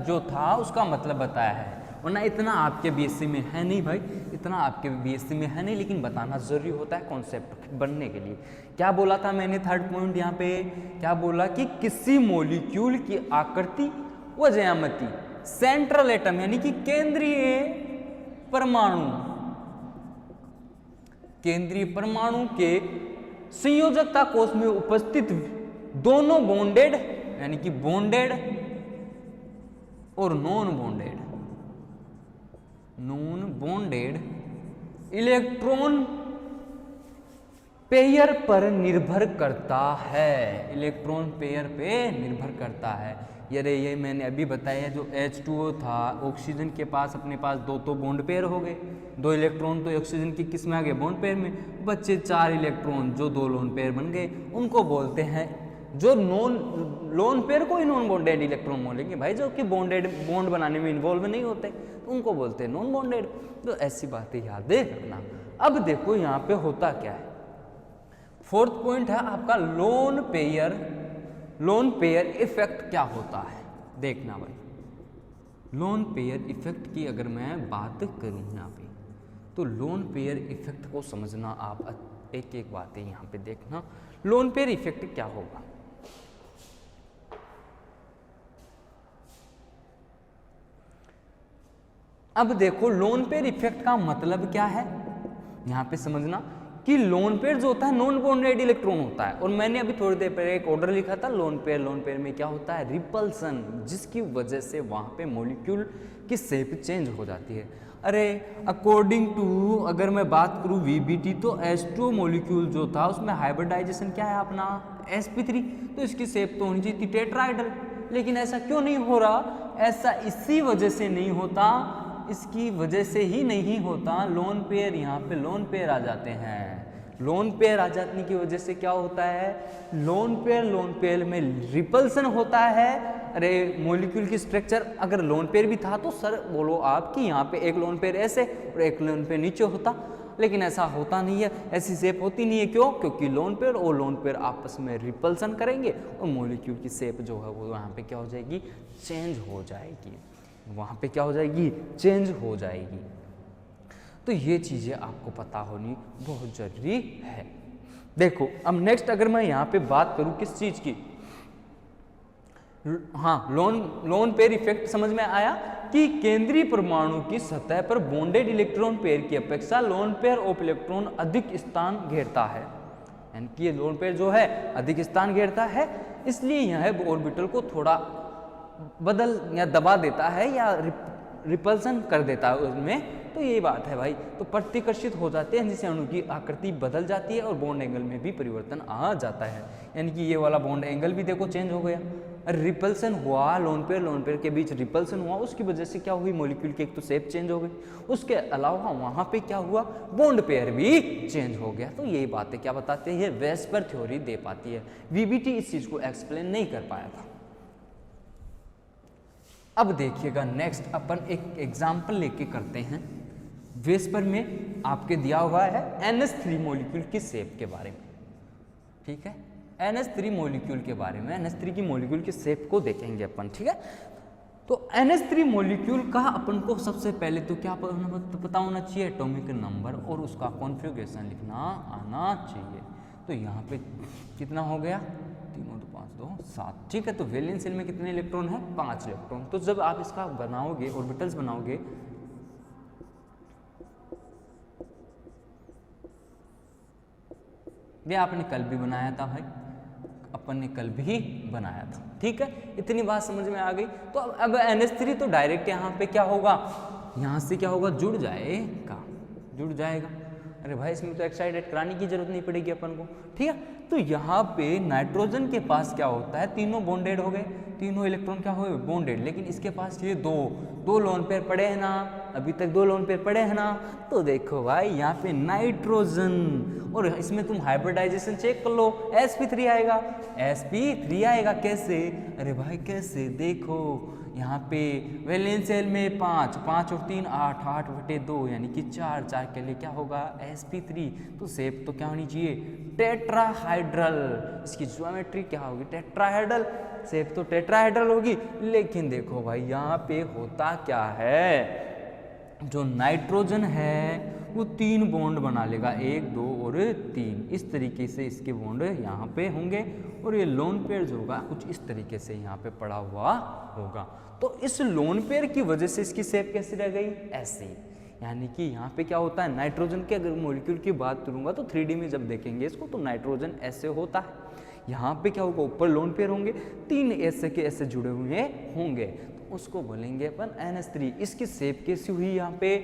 जो था उसका मतलब बताया है, वरना इतना आपके बीएससी में है नहीं भाई, इतना आपके बीएससी में है नहीं, लेकिन बताना जरूरी होता है कॉन्सेप्ट बनने के लिए। क्या बोला था मैंने थर्ड पॉइंट यहाँ पे? क्या बोला कि किसी मॉलिक्यूल की आकृति व ज्यामिति सेंट्रल एटम यानी कि केंद्रीय परमाणु के संयोजकता कोश में उपस्थित दोनों बॉन्डेड यानी कि बॉन्डेड और नॉन बॉन्डेड इलेक्ट्रॉन पेयर पर निर्भर करता है, इलेक्ट्रॉन पेयर पे निर्भर करता है। ये मैंने अभी बताया, जो H2O था, ऑक्सीजन के पास अपने पास दो बॉन्ड पेयर हो गए, 2 इलेक्ट्रॉन तो ऑक्सीजन की किस में आ गए? बॉन्ड पेयर में, बच्चे 4 इलेक्ट्रॉन जो 2 लोन पेयर बन गए, उनको बोलते हैं, जो लोन पेयर को ही नॉन बॉन्डेड इलेक्ट्रॉन बोलेंगे भाई, जो कि बॉन्ड बनाने में इन्वॉल्व नहीं होते, तो उनको बोलते हैं नॉन बॉन्डेड। तो ऐसी बातें याद रखना। अब देखो यहाँ पे होता क्या है। फोर्थ पॉइंट है आपका लोन पेयर इफेक्ट क्या होता है, देखना भाई। लोन पेयर इफेक्ट की अगर मैं बात करूं यहाँ पे, तो लोन पेयर इफेक्ट को समझना आप एक एक बातें यहाँ पे देखना। लोन पेयर इफेक्ट क्या होगा? अब देखो लोन पेयर इफेक्ट का मतलब क्या है, यहाँ पे समझना कि लोन पेयर जो होता है नॉन बॉन्डेड इलेक्ट्रॉन होता है, और मैंने अभी थोड़ी देर पहले एक ऑर्डर लिखा था लोन पेयर में क्या होता है? रिपल्सन, जिसकी वजह से वहां पे मॉलिक्यूल की शेप चेंज हो जाती है। अरे अकॉर्डिंग टू अगर मैं बात करूं VBT, तो H2O मॉलिक्यूल जो था उसमें हाइब्रिडाइजेशन क्या है अपना? sp3, तो इसकी शेप तो होनी चाहिए थी टेट्राहेड्रल, लेकिन ऐसा क्यों नहीं हो रहा? ऐसा इसी वजह से नहीं होता, इसकी वजह से ही नहीं होता। लोन पेयर, यहाँ पे लोन पेयर आ जाते हैं। लोन पेयर आ जाने की वजह से क्या होता है? लोन पेयर में रिपल्सन होता है। अरे मॉलिक्यूल की स्ट्रक्चर अगर लोन पेयर भी था तो सर बोलो आप कि यहाँ पे एक लोन पेयर ऐसे और एक लोन पेयर नीचे होता, लेकिन ऐसा होता नहीं है, ऐसी शेप होती नहीं है। क्यों? क्योंकि लोन पेयर और लोन पेयर आपस में रिपल्सन करेंगे और मॉलिक्यूल की शेप जो है वो यहाँ पे क्या हो जाएगी? चेंज हो जाएगी, वहाँ पे क्या हो जाएगी? चेंज हो जाएगी। तो ये चीज़ें आपको पता होनी बहुत जरूरी है। देखो अब नेक्स्ट अगर मैं यहाँ पे बात करूँ किस चीज़ की, हाँ लोन पेयर इफेक्ट समझ में आया कि केंद्रीय परमाणु की सतह पर बॉन्डेड इलेक्ट्रॉन पेयर की अपेक्षा लोन पेयर ऑफ इलेक्ट्रॉन अधिक स्थान घेरता है, यानी कि ये लोन पेयर जो है अधिक स्थान घेरता है, इसलिए यह ऑर्बिटल को थोड़ा बदल या दबा देता है या रिपल्सन कर देता है उसमें। तो ये बात है भाई, तो प्रतिकर्षित हो जाते हैं जिससे अणु की आकृति बदल जाती है और बॉन्ड एंगल में भी परिवर्तन आ जाता है, यानी कि ये वाला बॉन्ड एंगल भी देखो चेंज हो गया। रिपल्सन हुआ, लोन पेयर के बीच रिपल्सन हुआ, उसकी वजह से क्या हुई? मॉलिक्यूल की एक तो शेप चेंज हो गई, उसके अलावा वहां पे क्या हुआ? बॉन्ड पेयर भी चेंज हो गया। तो यही बातें क्या बताते हैं? वेस्पर थ्योरी दे पाती है। VBT इस चीज को एक्सप्लेन नहीं कर पाया था। अब देखिएगा नेक्स्ट अपन एक एग्जाम्पल लेके करते हैं। वेस्पर में आपके दिया हुआ है NH3 मॉलिक्यूल की शेप के बारे में, ठीक है? NH3 मॉलिक्यूल के बारे में, NH3 की मॉलिक्यूल की शेप को देखेंगे अपन, ठीक है? तो NH3 मॉलिक्यूल का अपन को सबसे पहले तो क्या पता होना चाहिए? एटॉमिक नंबर और उसका कॉन्फ़िगरेशन लिखना आना चाहिए। तो यहाँ पे कितना हो गया? 3 और 5 2 7, ठीक है? तो वैलेंस शेल में कितने इलेक्ट्रॉन है? 5 इलेक्ट्रॉन। तो जब आप इसका बनाओगे, ऑर्बिटल्स बनाओगे, ये आपने कल भी बनाया था भाई, अपन ने कल भी बनाया था, ठीक है। इतनी बात समझ में आ गई। तो अब NH3 तो डायरेक्ट यहाँ पे क्या होगा, यहाँ से क्या होगा, जुड़ जाएगा। अरे भाई इसमें तो एक्साइटेड कराने की जरूरत नहीं पड़ेगी अपन को, ठीक है। तो यहाँ पे नाइट्रोजन के पास क्या होता है, तीनों बॉन्डेड हो गए, तीनों इलेक्ट्रॉन क्या हो गए, बॉन्डेड। लेकिन इसके पास ये दो लोन पेयर पड़े हैं ना, अभी तक 2 लोन पेयर पड़े हैं ना। तो देखो भाई यहाँ पे नाइट्रोजन, और इसमें तुम हाइब्रिडाइजेशन चेक कर लो, sp3 आएगा। कैसे, अरे भाई कैसे, देखो यहाँ पे वैलेंस शेल में 5 और 3 8/2 यानी कि 4 के लिए क्या होगा, sp3। तो शेप तो क्या होनी चाहिए, टेट्राहाइड्रल। इसकी ज्योमेट्री क्या होगी, टेट्राहाइड्रल। शेप तो टेट्राहाइड्रल होगी। लेकिन देखो भाई यहाँ पे होता क्या है, जो नाइट्रोजन है वो 3 बॉन्ड बना लेगा, 1 2 और 3। इस तरीके से इसके बॉन्ड यहाँ पे होंगे, और ये लोन पेयर जो होगा कुछ इस तरीके से यहाँ पे पड़ा हुआ होगा। तो इस लोन पेयर की वजह से इसकी शेप कैसी रह गई, ऐसी। यानी कि यहाँ पे क्या होता है, नाइट्रोजन के अगर मॉलिक्यूल की बात करूंगा तो 3D में जब देखेंगे इसको, तो नाइट्रोजन ऐसे होता है। यहाँ पे क्या होगा, ऊपर लोन पेयर होंगे, 3 ऐसे के ऐसे जुड़े हुए होंगे, तो उसको बोलेंगे अपन NH3। इसकी शेप कैसी हुई, यहाँ पे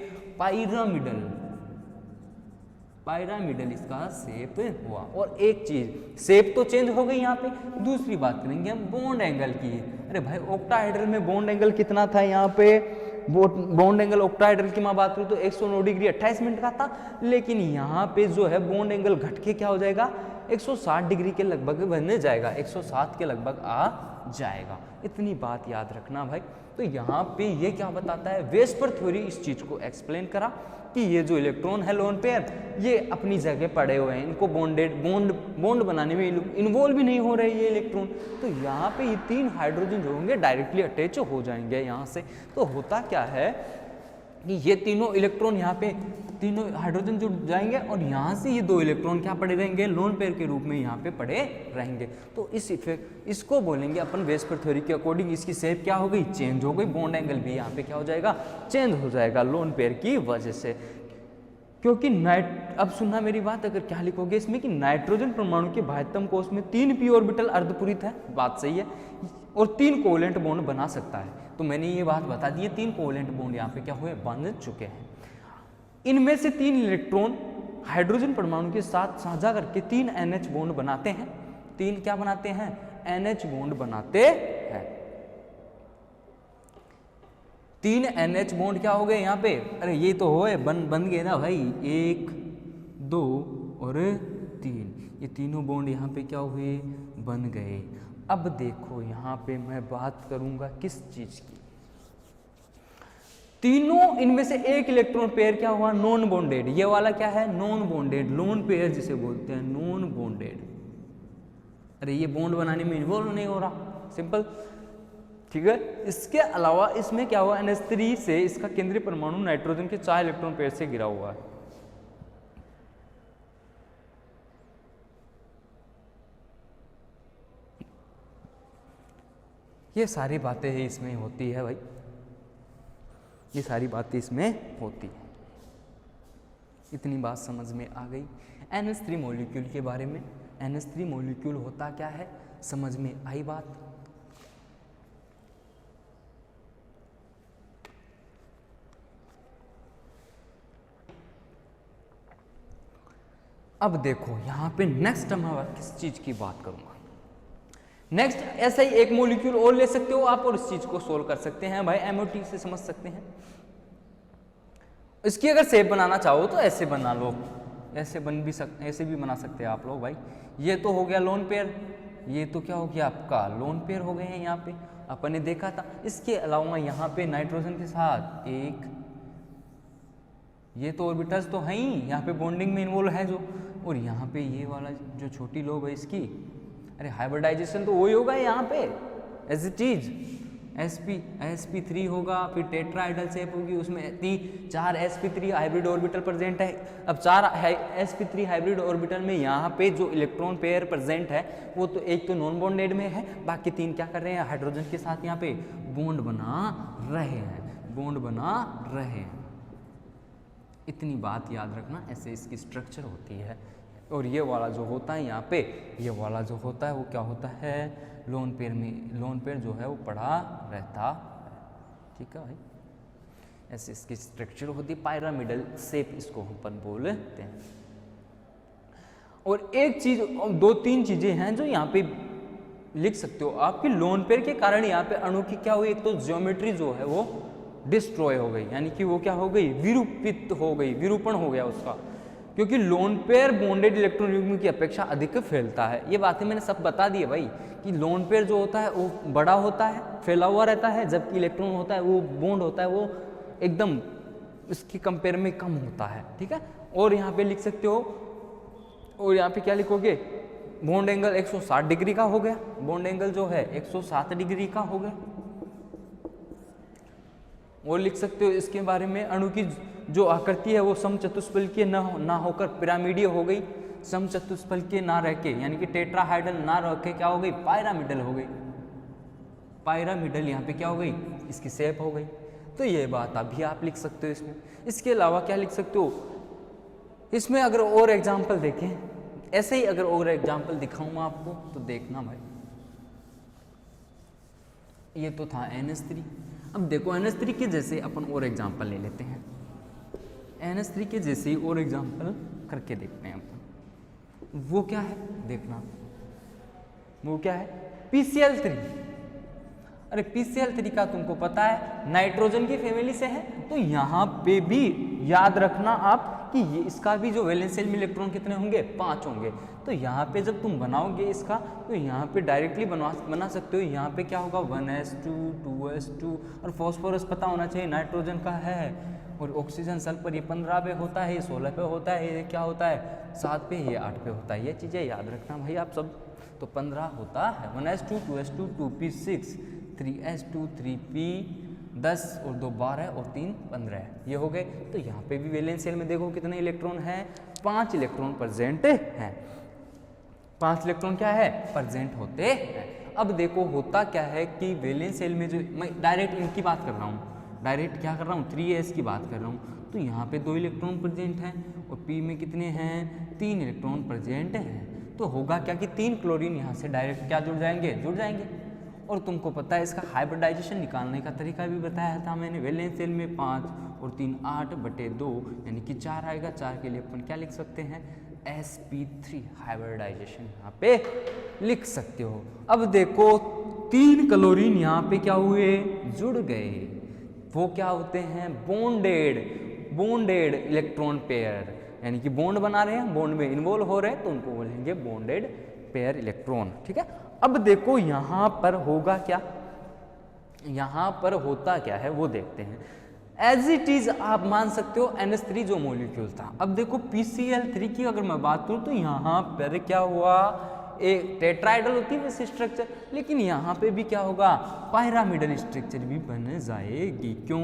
पायरामिडल इसका शेप हुआ। और एक चीज, शेप तो चेंज हो गई यहाँ पे। दूसरी बात करेंगे हम बॉन्ड एंगल की। अरे भाई ऑक्टाहेड्रल में बॉन्ड एंगल कितना था, यहाँ पे बॉन्ड एंगल ऑक्टाहेड्रल की मैं बात करूँ तो 109 डिग्री 28 मिनट का था। लेकिन यहाँ पे जो है बॉन्ड एंगल घट के क्या हो जाएगा, 160 डिग्री के लगभग बनने जाएगा, 107 के लगभग आ जाएगा। इतनी बात याद रखना भाई। तो यहाँ पे ये क्या बताता है, वेस्पर थ्योरी इस चीज को एक्सप्लेन करा कि ये जो इलेक्ट्रॉन है लोन पेयर, ये अपनी जगह पड़े हुए हैं, इनको बॉन्ड बनाने में इन्वॉल्व भी नहीं हो रहे ये इलेक्ट्रॉन। तो यहाँ पे ये 3 हाइड्रोजन जो होंगे डायरेक्टली अटैच हो जाएंगे यहाँ से। तो होता क्या है कि ये तीनों इलेक्ट्रॉन यहाँ पे, तीनों हाइड्रोजन जुड़ जाएंगे, और यहाँ से ये 2 इलेक्ट्रॉन क्या पड़े रहेंगे, लोन पेयर के रूप में यहाँ पे पड़े रहेंगे। तो इस इफेक्ट, इसको बोलेंगे अपन वेस्पर थ्योरी के अकॉर्डिंग इसकी शेप क्या हो गई, चेंज हो गई। बॉन्ड एंगल भी यहाँ पे क्या हो जाएगा, चेंज हो जाएगा लोन पेयर की वजह से। क्योंकि अब सुनना मेरी बात, अगर क्या लिखोगे इसमें कि नाइट्रोजन परमाणु के बाह्यतम कोश में 3 p ऑर्बिटल अर्धपूरित है, बात सही है, और 3 कोवेलेंट बॉन्ड बना सकता है। तो मैंने ये बात बता दी है, 3 कोवेलेंट बॉन्ड यहाँ पे क्या हुए, बन चुके हैं। इनमें से 3 इलेक्ट्रॉन हाइड्रोजन परमाणु के साथ साझा करके 3 NH बॉन्ड बनाते हैं। 3 क्या बनाते हैं, NH बॉन्ड बनाते हैं। 3 NH बॉन्ड क्या हो गए यहाँ पे, अरे ये तो होए बन गए ना भाई, 1 2 और 3, ये तीनों बॉन्ड यहाँ पे क्या हुए, बन गए। अब देखो यहाँ पे मैं बात करूंगा किस चीज की, तीनों इनमें से एक इलेक्ट्रॉन पेयर क्या हुआ, नॉन बॉन्डेड। ये वाला क्या है, नॉन बॉन्डेड, लोन पेयर जिसे बोलते हैं, नॉन बॉन्डेड। अरे ये बॉन्ड बनाने में इन्वॉल्व नहीं हो रहा, सिंपल, ठीक है। इसके अलावा इसमें क्या हुआ, NH3 से इसका केंद्रीय परमाणु नाइट्रोजन के 4 इलेक्ट्रॉन पेयर से घिरा हुआ है। ये सारी बातें ही इसमें होती है भाई, ये सारी बातें इसमें होती है। इतनी बात समझ में आ गई NH3 मॉलिक्यूल के बारे में। NH3 मॉलिक्यूल होता क्या है, समझ में आई बात। अब देखो यहाँ पे नेक्स्ट मैं किस चीज की बात करूंगा, नेक्स्ट ऐसा ही एक मॉलिक्यूल और ले सकते हो आप और इस चीज को सोल्व कर सकते हैं भाई, MOT से समझ सकते हैं। इसकी अगर शेप बनाना चाहो तो ऐसे बना लो, ऐसे भी बना सकते हैं आप लोग भाई। ये तो हो गया लोन पेयर, ये तो क्या हो गया आपका लोन पेयर हो गए हैं यहाँ पे, अपन ने देखा था। इसके अलावा यहाँ पे नाइट्रोजन के साथ एक, ये तो ऑर्बिटल्स तो हैं ही, यहाँ पे बॉन्डिंग में इन्वॉल्व है जो, और यहाँ पे ये वाला जो छोटी लोब है इसकी, अरे हाइब्रिडाइजेशन तो वही होगा यहाँ पे ऐसी चीज, sp3 होगा, फिर टेट्राहाइड्रल शेप होगी, उसमें 4 sp3 हाइब्रिड ऑर्बिटल प्रेजेंट है। अब 4 sp3 हाइब्रिड ऑर्बिटल में यहाँ पे जो इलेक्ट्रॉन पेयर प्रेजेंट है वो तो एक तो नॉन बॉन्डेड में है, बाकी 3 क्या कर रहे हैं, हाइड्रोजन के साथ यहाँ पे बॉन्ड बना रहे हैं। इतनी बात याद रखना, ऐसे इसकी स्ट्रक्चर होती है। और ये वाला जो होता है यहाँ पे, ये वाला जो होता है वो क्या होता है, लोन पेयर में, लोन पेयर जो है वो पड़ा रहता है। ठीक है भाई, ऐसे इसकी स्ट्रक्चर होती है, पायरामिडल शेप इसको अपन बोलते हैं। और एक चीज, दो तीन चीजें हैं जो यहाँ पे लिख सकते हो आपकी लोन पेयर के कारण यहाँ पे अणु की क्या हुई, एक तो ज्योमेट्री जो है वो डिस्ट्रॉय हो गई, यानी कि वो क्या हो गई, विरूपित हो गई, विरूपण हो गया उसका, क्योंकि लोन पेयर बॉन्डेड इलेक्ट्रॉन युग्म की अपेक्षा अधिक फैलता है। ये बातें मैंने सब बता दी है भाई, कि लोन पेयर जो होता है वो बड़ा होता है, फैला हुआ रहता है, जबकि इलेक्ट्रॉन होता है वो बॉन्ड होता है वो एकदम इसकी कंपेयर में कम होता है। ठीक है, और यहाँ पे लिख सकते हो, और यहाँ पे क्या लिखोगे, बॉन्ड एंगल 160 डिग्री का हो गया, बॉन्ड एंगल जो है 107 डिग्री का हो गया। और लिख सकते हो इसके बारे में, अणु की जो आकृति है वो समचतुष्फलकीय ना होकर पिरामिडीय हो गई, समचतुष्फलकीय ना रह के, यानी कि टेट्राहाइड्रल ना रह के क्या हो गई, पायरामिडल हो गई। पायरामिडल यहाँ पे क्या हो गई, इसकी शेप हो गई। तो ये बात अभी आप लिख सकते हो इसमें। इसके अलावा क्या लिख सकते हो इसमें, अगर और एग्जाम्पल देखें, ऐसे ही अगर और एग्जाम्पल दिखाऊंगा आपको तो देखना भाई। ये तो था NH3। अब देखो NH3 के जैसे अपन और एग्जाम्पल ले लेते हैं, NH3 के जैसे ही और एग्जाम्पल करके देखते हैं अपन। वो क्या है देखना, वो क्या है, PCl3। अरे PCl3 का तुमको पता है नाइट्रोजन की फैमिली से है, तो यहाँ पे भी याद रखना आप कि ये इसका भी जो वैलेंस शेल में इलेक्ट्रॉन कितने होंगे, 5 होंगे। तो यहाँ पे जब तुम बनाओगे इसका, तो यहाँ पे डायरेक्टली बना सकते हो। यहाँ पे क्या होगा, 1s2 2s2, और फॉस्फोरस पता होना चाहिए नाइट्रोजन का है, और ऑक्सीजन सल्फर ये 15 पे होता है, ये 16 पे होता है, ये क्या होता है 7 पे, ये 8 पे होता है। ये चीज़ें याद रखना भाई आप सब। तो 15 होता है, 1s2 2s2 2p6 3s2 3p 10 और 2 12 और 3 15, ये हो गए। तो यहाँ पे भी वैलेंस शेल में देखो कितने इलेक्ट्रॉन हैं, 5 इलेक्ट्रॉन प्रेजेंट हैं। 5 इलेक्ट्रॉन क्या है, प्रेजेंट होते हैं। अब देखो होता क्या है कि वैलेंस शेल में जो, मैं डायरेक्ट इनकी बात कर रहा हूँ, डायरेक्ट क्या कर रहा हूँ, 3s की बात कर रहा हूँ। तो यहाँ पे 2 इलेक्ट्रॉन प्रेजेंट हैं, और p में कितने हैं, 3 इलेक्ट्रॉन प्रेजेंट हैं। तो होगा क्या कि 3 क्लोरीन यहाँ से डायरेक्ट क्या जुड़ जाएंगे। और तुमको पता है इसका हाइब्रिडाइजेशन निकालने का तरीका भी बताया था मैंने। वैलेंस शेल में 5 और 3 8/2, यानी कि 4 आएगा। 4 के लिए अपन क्या लिख सकते हैं, sp3 हाइब्रिडाइजेशन यहाँ पे लिख सकते हो। अब देखो 3 क्लोरीन यहाँ पे क्या हुए, जुड़ गए। वो क्या होते हैं, बॉन्डेड इलेक्ट्रॉन पेयर, यानी कि बॉन्ड बना रहे हैं, बॉन्ड में इन्वॉल्व हो रहे हैं, तो उनको बोलेंगे बॉन्डेड पेयर इलेक्ट्रॉन। ठीक है, अब देखो यहाँ पर होगा क्या, यहाँ पर होता क्या है वो देखते हैं। एज इट इज आप मान सकते हो NH3 जो मॉलिक्यूल था। अब देखो PCl3 की अगर मैं बात करूं तो यहाँ पर क्या हुआ, एक टेट्राइडल होती है वैसे स्ट्रक्चर, लेकिन यहाँ पे भी क्या होगा, पायरामिडल स्ट्रक्चर भी बन जाएगी। क्यों,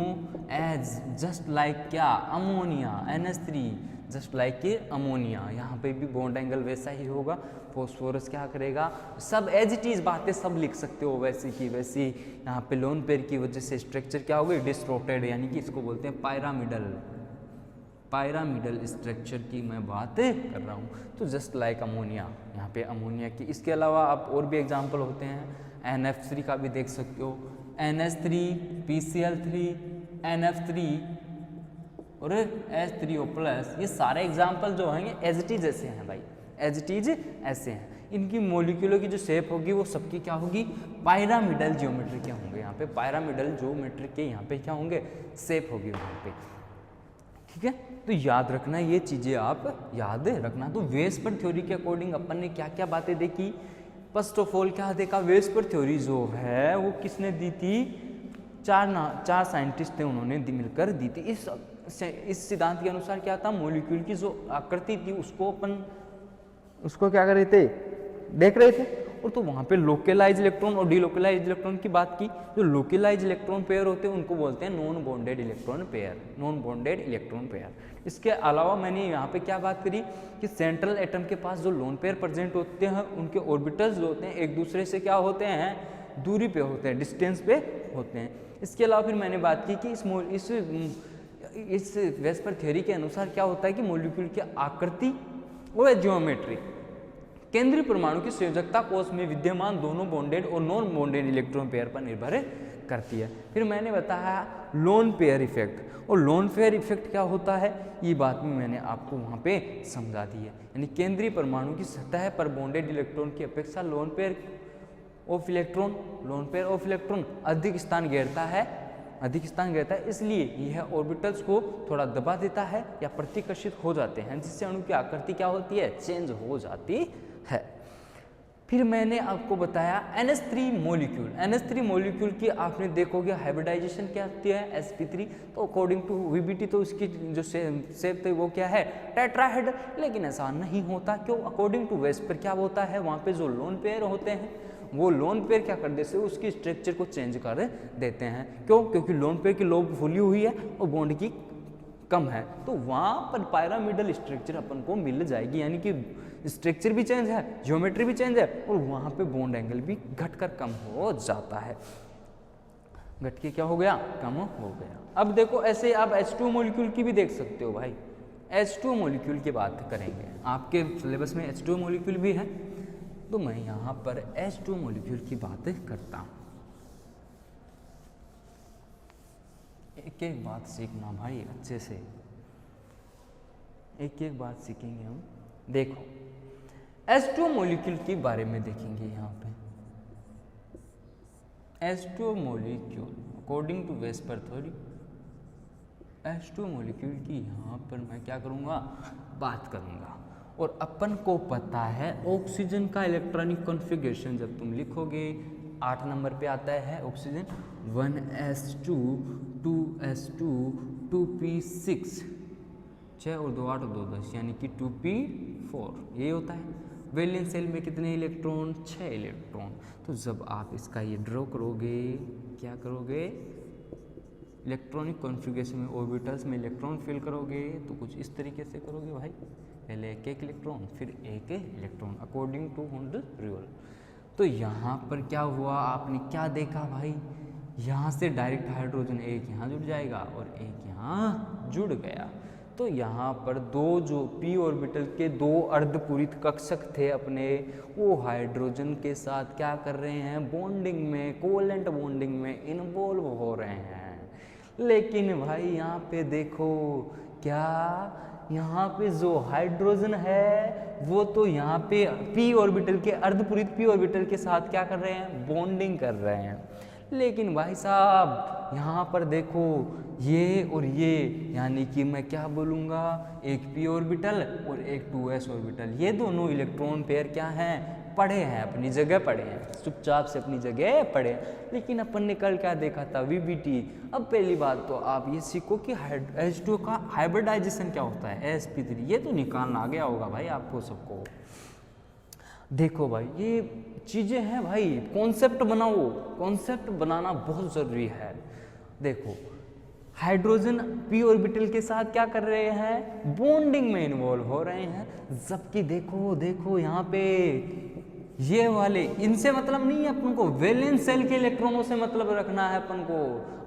एज जस्ट लाइक क्या, अमोनिया, NH3 जस्ट लाइक के अमोनिया। यहाँ पे भी बॉन्ड एंगल वैसा ही होगा। फॉस्फोरस क्या करेगा, सब एज इट इज बातें सब लिख सकते हो वैसी की वैसी। यहाँ पे लोन पेयर की वजह से स्ट्रक्चर क्या हो गई, डिस्टॉर्टेड, यानी कि इसको बोलते हैं पायरामिडल स्ट्रक्चर की मैं बात कर रहा हूँ। तो जस्ट लाइक अमोनिया, यहाँ पे अमोनिया की। इसके अलावा आप और भी एग्जाम्पल होते हैं, NF3 का भी देख सकते हो, NH3 PCl3 NF3 और H3O+, ये सारे एग्जाम्पल जो हैं एज इट इज ऐसे हैं भाई, एज इट इज ऐसे हैं। इनकी मॉलिक्यूलों की जो शेप होगी वो सबकी क्या होगी, पायरामिडल ज्योमेट्री के होंगे। यहाँ पे पायरामिडल ज्योमेट्री के यहाँ पे क्या होंगे, शेप होगी वहाँ पे। ठीक है, तो याद रखना ये चीज़ें, आप याद रखना। तो वेस्पर थ्योरी के अकॉर्डिंग अपन ने क्या क्या बातें देखी। फर्स्ट ऑफ ऑल क्या देखा, वेस्पर थ्योरी जो है वो किसने दी थी, 4 साइंटिस्ट थे, उन्होंने मिलकर दी थी। इस सिद्धांत के अनुसार क्या था, मॉलिक्यूल की जो आकृति थी उसको क्या कर रहे थे, देख रहे थे। और तो वहाँ पे लोकलाइज इलेक्ट्रॉन और डीलोकलाइज इलेक्ट्रॉन की बात की। जो लोकलाइज इलेक्ट्रॉन पेयर होते हैं उनको बोलते हैं नॉन बॉन्डेड इलेक्ट्रॉन पेयर। इसके अलावा मैंने यहाँ पे क्या बात करी कि सेंट्रल एटम के पास जो लोन पेयर प्रेजेंट होते हैं उनके ऑर्बिटल्स जो होते हैं एक दूसरे से क्या होते हैं, दूरी पे होते हैं, डिस्टेंस पे होते हैं। इसके अलावा फिर मैंने बात की कि इस वेस्पर थ्योरी के अनुसार क्या होता है कि मॉलिक्यूल की आकृति वो है ज्योमेट्री। केंद्रीय परमाणु की संयोजकता कोष में विद्यमान दोनों बॉन्डेड और नॉन बॉन्डेड इलेक्ट्रॉन पेयर पर निर्भर करती है। फिर मैंने बताया लोन पेयर इफेक्ट, और लोन पेयर इफेक्ट क्या होता है ये बात भी मैंने आपको वहाँ पे समझा दी है। यानी केंद्रीय परमाणु की सतह पर बॉन्डेड इलेक्ट्रॉन की अपेक्षा लोन पेयर ऑफ इलेक्ट्रॉन अधिक स्थान घेरता है, इसलिए यह ऑर्बिटल्स को थोड़ा दबा देता है या प्रतिकर्षित हो जाते हैं, जिससे अणु की आकृति क्या होती है, चेंज हो जाती है। फिर मैंने आपको बताया NH3 मॉलिक्यूल की आपने देखोगे हाइब्रिडाइजेशन क्या होती है, sp3। तो अकॉर्डिंग टू VBT तो उसकी जो शेप थे वो क्या है, टेट्राहेड्रल, लेकिन ऐसा नहीं होता। क्यों? अकॉर्डिंग टू वेस्पर क्या होता है, वहाँ पे जो लोन पेयर होते हैं वो लोन पेयर क्या कर देते हैं, उसकी स्ट्रक्चर को चेंज कर देते हैं। क्यों? क्योंकि लोन पेयर की लोब फुली हुई है और बॉन्ड की कम है, तो वहाँ पर पायरामिडल स्ट्रक्चर अपन को मिल जाएगी, यानी कि स्ट्रक्चर भी चेंज है, ज्योमेट्री भी चेंज है, और वहाँ पे बॉन्ड एंगल भी घटकर कम हो जाता है। घट के क्या हो गया, कम हो गया। अब देखो ऐसे आप H2 मॉलिक्यूल की भी देख सकते हो भाई। H2 मॉलिक्यूल की बात करेंगे, आपके सिलेबस में H2 मॉलिक्यूल भी है, तो मैं यहाँ पर H2 मॉलिक्यूल की बात करता हूँ। एक एक बात सीखना भाई अच्छे से, एक एक बात सीखेंगे हम। देखो H2 मॉलिक्यूल के बारे में देखेंगे यहाँ पे। H2 molecule according to VSEPR theory, H2 molecule की यहाँ पर मैं क्या करूँगा, बात करूँगा। और अपन को पता है ऑक्सीजन का इलेक्ट्रॉनिक कॉन्फ़िगरेशन, जब तुम लिखोगे 8 नंबर पे आता है ऑक्सीजन 1s2 2s2 2p6, 6 और 2 8 और 2 10, यानी कि 2p4 ये होता है। वैलेंस शेल में कितने इलेक्ट्रॉन, 6 इलेक्ट्रॉन। तो जब आप इसका ये ड्रॉ करोगे, क्या करोगे, इलेक्ट्रॉनिक कॉन्फ़िगरेशन में ऑर्बिटल्स में इलेक्ट्रॉन फिल करोगे तो कुछ इस तरीके से करोगे भाई, पहले एक एक इलेक्ट्रॉन फिर एक इलेक्ट्रॉन अकॉर्डिंग टू रूल। तो यहाँ पर क्या हुआ, आपने क्या देखा भाई, यहाँ से डायरेक्ट हाइड्रोजन एक यहाँ जुड़ जाएगा और एक यहाँ जुड़ गया। तो यहाँ पर दो जो p ऑर्बिटल के दो अर्धपूरित कक्षक थे अपने, वो हाइड्रोजन के साथ क्या कर रहे हैं, बॉन्डिंग में, कोवेलेंट बॉन्डिंग में इन्वॉल्व हो रहे हैं। लेकिन भाई यहाँ पे देखो क्या, यहाँ पे जो हाइड्रोजन है वो तो यहाँ पे p ऑर्बिटल के, अर्धपूरित p ऑर्बिटल के साथ क्या कर रहे हैं, बॉन्डिंग कर रहे हैं। लेकिन भाई साहब यहाँ पर देखो ये और ये, यानी कि मैं क्या बोलूँगा, एक p ऑर्बिटल और एक 2s ऑर्बिटल, ये दोनों इलेक्ट्रॉन पेयर क्या हैं, पड़े हैं, अपनी जगह पड़े हैं, चुपचाप से अपनी जगह पड़े हैं। लेकिन अपन ने कल क्या देखा था, VBT। अब पहली बात तो आप ये सीखो कि H2 का हाइब्रिडाइजेशन क्या होता है, sp3, ये तो निकालना आ गया होगा भाई आपको सबको। देखो भाई ये चीज़ें हैं भाई, कॉन्सेप्ट बनाओ, कॉन्सेप्ट बनाना बहुत ज़रूरी है। देखो हाइड्रोजन p ऑर्बिटल के साथ क्या कर रहे हैं, बॉन्डिंग में इन्वॉल्व हो रहे हैं, जबकि देखो यहाँ पे ये वाले, इनसे मतलब नहीं है अपन को, वैलेंस शेल के इलेक्ट्रॉनों से मतलब रखना है अपन को,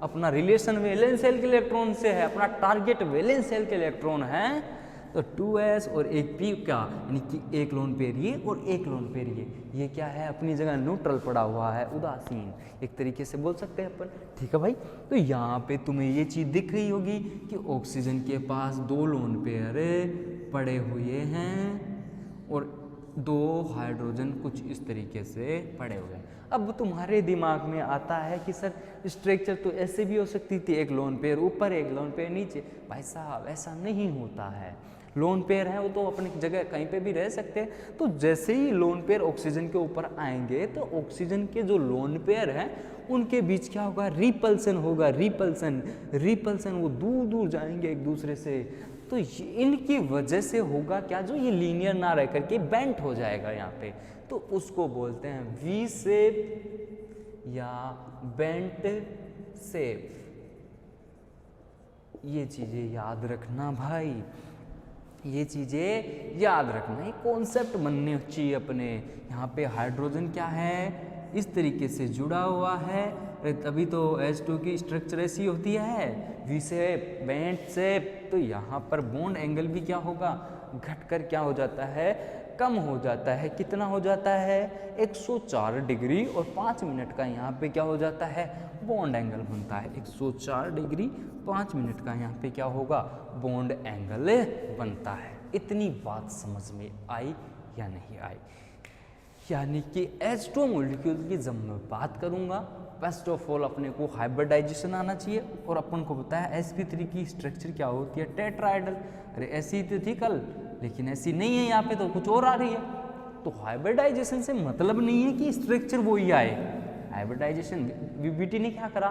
अपना रिलेशन वैलेंस शेल के इलेक्ट्रॉन से है, अपना टारगेट वैलेंस शेल के इलेक्ट्रॉन है। तो 2s और एक p क्या, यानी कि एक लोन पेयर ये और एक लोन पेयर ये क्या है, अपनी जगह न्यूट्रल पड़ा हुआ है, उदासीन एक तरीके से बोल सकते हैं अपन, ठीक है भाई। तो यहाँ पे तुम्हें ये चीज़ दिख रही होगी कि ऑक्सीजन के पास 2 लोन पेयर पड़े हुए हैं और 2 हाइड्रोजन कुछ इस तरीके से पड़े हुए हैं। अब तुम्हारे दिमाग में आता है कि सर स्ट्रक्चर तो ऐसे भी हो सकती थी, एक लोन पेयर ऊपर एक लोन पेयर नीचे। भाई साहब ऐसा नहीं होता है, लोन पेयर है वो तो अपनी जगह कहीं पे भी रह सकते हैं। तो जैसे ही लोन पेयर ऑक्सीजन के ऊपर आएंगे तो ऑक्सीजन के जो लोन पेयर हैं उनके बीच क्या होगा, रिपल्सन होगा, रिपल्सन वो दूर दूर जाएंगे एक दूसरे से। तो इनकी वजह से होगा क्या, जो ये लीनियर ना रह करके बेंट हो जाएगा यहाँ पे, तो उसको बोलते हैं वी शेप या बेंट शेप। ये चीज़ें याद रखना भाई, ये चीज़ें याद रखना, ये कॉन्सेप्ट बनने चाहिए अपने। यहाँ पे हाइड्रोजन क्या है, इस तरीके से जुड़ा हुआ है, तभी तो H2 की स्ट्रक्चर ऐसी होती है, वी शेप, बेंट शेप। तो यहाँ पर बॉन्ड एंगल भी क्या होगा, घटकर क्या हो जाता है, कम हो जाता है। कितना हो जाता है, 104 डिग्री और 5 मिनट का यहाँ पे क्या हो जाता है, बॉन्ड एंगल बनता है। 104 डिग्री 5 मिनट का यहाँ पे क्या होगा, बॉन्ड एंगल बनता है। इतनी बात समझ में आई या नहीं आई? यानी कि H2 मॉलिक्यूल की जब मैं बात करूँगा, फर्स्ट ऑफ ऑल अपने को हाइब्रिडाइजेशन आना चाहिए, और अपन को बताया sp3 की स्ट्रक्चर क्या होती है, टेट्राहेड्रल। अरे ऐसी तो थी कल, लेकिन ऐसी नहीं है, यहाँ पे तो कुछ और आ रही है। तो हाइब्रिडाइजेशन से मतलब नहीं है कि स्ट्रक्चर वो ही आए। हाइब्रिडाइजेशन वीबीटी ने क्या करा,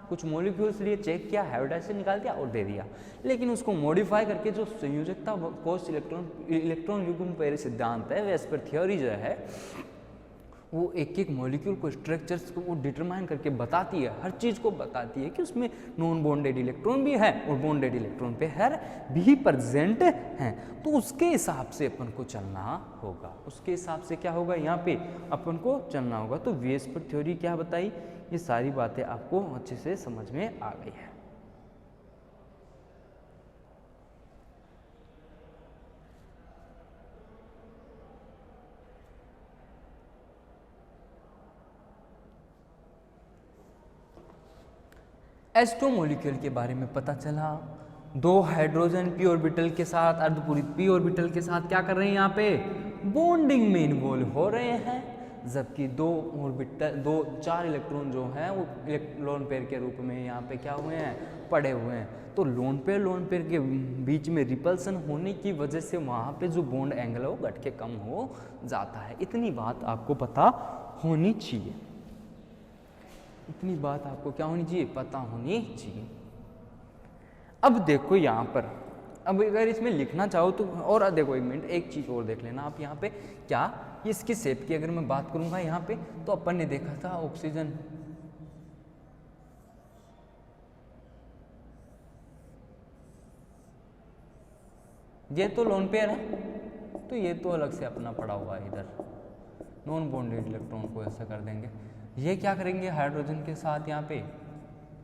कुछ मॉलिक्यूल्स लिए चेक किया, हाइब्रिडाइजेशन निकाल दिया और दे दिया, लेकिन उसको मॉडिफाई करके जो संयोजकता कोश इलेक्ट्रॉन युग्म पेयर सिद्धांत है, वैस पर थ्योरी जो है वो एक एक मॉलिक्यूल को स्ट्रक्चर्स को वो डिटरमाइन करके बताती है, हर चीज़ को बताती है कि उसमें नॉन बॉन्डेड इलेक्ट्रॉन भी है और बॉन्डेड इलेक्ट्रॉन पे हर भी प्रेजेंट हैं। तो उसके हिसाब से अपन को चलना होगा, उसके हिसाब से क्या होगा, यहाँ पे अपन को चलना होगा। तो वीएस पर थ्योरी क्या बताई, ये सारी बातें आपको अच्छे से समझ में आ गई है। H2 मॉलिक्यूल के बारे में पता चला, 2 हाइड्रोजन p ऑर्बिटल के साथ, अर्धपूरित p ऑर्बिटल के साथ क्या कर रहे हैं, यहाँ पे बॉन्डिंग में इन्वॉल्व हो रहे हैं, जबकि 4 इलेक्ट्रॉन जो हैं वो लोन पेयर के रूप में यहाँ पे क्या हुए हैं, पड़े हुए हैं। तो लोन पेयर के बीच में रिपल्सन होने की वजह से वहाँ पे जो बॉन्ड एंगल है वो घट के कम हो जाता है। इतनी बात आपको पता होनी चाहिए, इतनी बात आपको क्या होनी चाहिए, पता होनी चाहिए। अब देखो यहाँ पर, अब अगर इसमें लिखना चाहो तो, और देखो एक मिनट, एक चीज़ और देख लेना आप यहाँ पे, क्या इसकी शेप की अगर मैं बात करूँगा यहाँ पे, तो अपन ने देखा था ऑक्सीजन, ये तो लोन पेयर है, तो ये तो अलग से अपना पड़ा हुआ है, इधर नॉन बॉन्डेड इलेक्ट्रॉन को ऐसा कर देंगे। ये क्या करेंगे, हाइड्रोजन के साथ यहाँ पे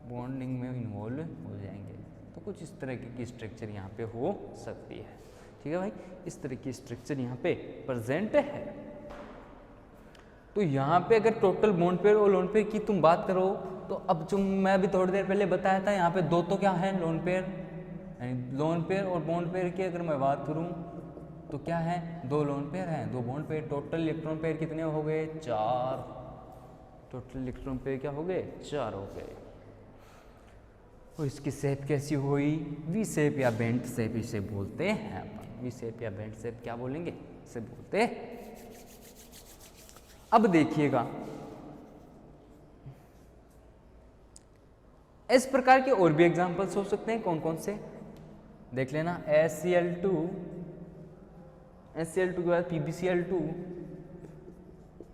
बॉन्डिंग में इन्वॉल्व हो जाएंगे। तो कुछ इस तरह की स्ट्रक्चर यहाँ पे हो सकती है, ठीक है भाई, इस तरह की स्ट्रक्चर यहाँ पे प्रेजेंट है। तो यहाँ पे अगर टोटल बॉन्ड पेयर और लोन पेयर की तुम बात करो, तो अब जो मैं अभी थोड़ी देर पहले बताया था, यहाँ पे 2 तो क्या है, लोन पेयर, यानी लोन पेयर और बॉन्ड पेयर की अगर मैं बात करूँ तो क्या है, 2 लोन पेयर हैं, 2 bond pair, total electron pair कितने हो गए, 4। टोटल इलेक्ट्रॉन पेयर क्या हो गए, 4 हो गए। और इसकी शेप कैसी हुई, वी शेप या बेंट शेप इसे बोलते हैं अपन, वी शेप या बेंट शेप क्या बोलेंगे, इसे बोलते हैं। अब देखिएगा, इस प्रकार के और भी एग्जांपल्स हो सकते हैं, कौन कौन से देख लेना, HCl2 के बाद PbCl2,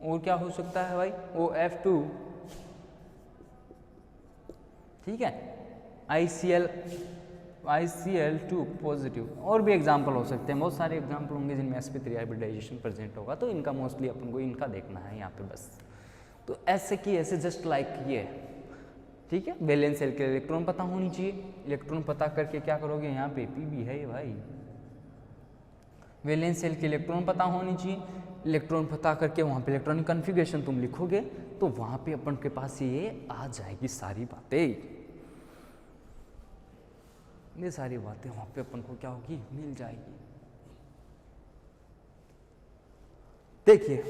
और क्या हो सकता है भाई, OF2, ठीक है, ICl2 पॉजिटिव। और भी एग्जांपल हो सकते हैं, बहुत सारे एग्जांपल होंगे जिनमें sp3 हाइब्रिडाइजेशन प्रेजेंट होगा, तो इनका मोस्टली अपन को इनका देखना है यहाँ पे बस। तो ऐसे की ऐसे जस्ट लाइक ये, ठीक है, वैलेंस शेल के इलेक्ट्रॉन पता होनी चाहिए, इलेक्ट्रॉन पता करके क्या करोगे, यहाँ पे Pb है ये भाई, वैलेंस शेल के इलेक्ट्रॉन पता होनी चाहिए, इलेक्ट्रॉन पता करके वहाँ पे इलेक्ट्रॉनिक कन्फिगरेशन तुम लिखोगे, तो वहाँ पे अपन के पास ये आ जाएगी सारी बातें, ये सारी बातें वहाँ पे अपन को क्या होगी, मिल जाएगी। देखिए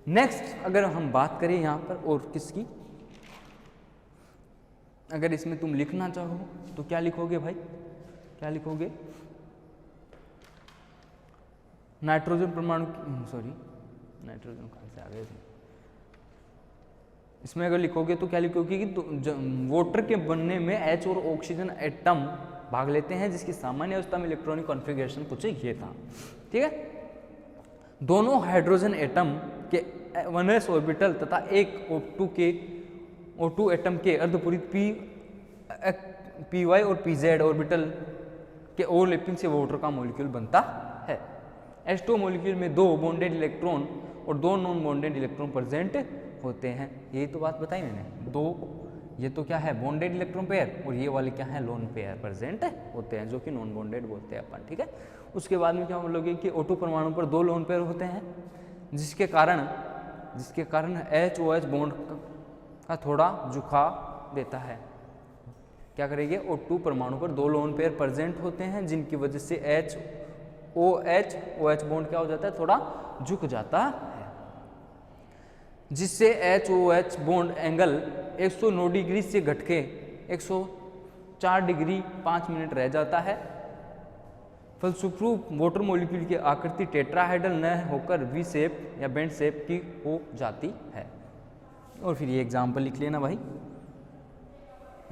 नेक्स्ट अगर हम बात करें यहाँ पर और किसकी, अगर इसमें तुम लिखना चाहो तो क्या लिखोगे भाई, क्या लिखोगे, नाइट्रोजन परमाणु, सॉरी नाइट्रोजन कहाँ से आ गए थे, इसमें अगर लिखोगे तो क्या लिखोगे कि वाटर के बनने में H और ऑक्सीजन एटम भाग लेते हैं, जिसकी सामान्य अवस्था में इलेक्ट्रॉनिक कॉन्फ़िगरेशन कुछ ये था, ठीक है। दोनों हाइड्रोजन एटम के 1s ऑर्बिटल तथा एक O2 एटम के अर्धपूरित py और pz ऑर्बिटल के ओवरलैपिंग से वाटर का मॉलिक्यूल बनता है। H2 मॉलिक्यूल में 2 बॉन्डेड इलेक्ट्रॉन और 2 नॉन बॉन्डेड इलेक्ट्रॉन प्रेजेंट होते हैं, यही तो बात बताई मैंने, 2 ये तो क्या है बॉन्डेड इलेक्ट्रॉन पेयर, और ये वाले क्या है लोन पेयर प्रेजेंट होते हैं, जो कि नॉन बॉन्डेड बोलते हैं अपन, ठीक है। उसके बाद में क्या बोलोगे कि O2 परमाणु पर 2 लोन पेयर होते हैं, जिसके कारण HOH बॉन्ड का थोड़ा झुकाव देता है। क्या करेंगे, O2 परमाणु पर 2 लोन पेयर प्रेजेंट होते हैं, जिनकी वजह से OH बॉन्ड क्या हो जाता है, थोड़ा झुक जाता है, जिससे HOH बॉन्ड एंगल 109 डिग्री से घटके 104 डिग्री 5 मिनट रह जाता है। फलस्वरूप वाटर मॉलिक्यूल की आकृति टेट्राहेड्रल न होकर वी शेप या बेंड शेप की हो जाती है। और फिर ये एग्जाम्पल लिख लेना भाई,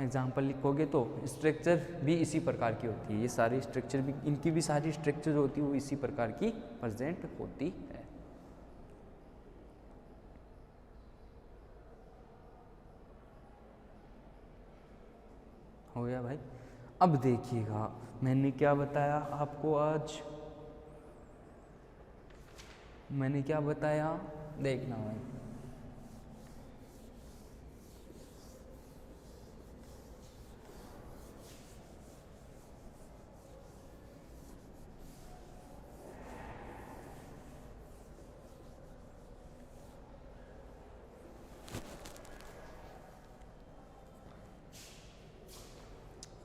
एग्जाम्पल लिखोगे तो स्ट्रक्चर भी इसी प्रकार की होती है, ये सारी स्ट्रक्चर भी, इनकी भी सारी स्ट्रक्चर जो होती है वो इसी प्रकार की प्रेजेंट होती है। हो गया भाई। अब देखिएगा मैंने क्या बताया आपको आज, मैंने क्या बताया देखना भाई।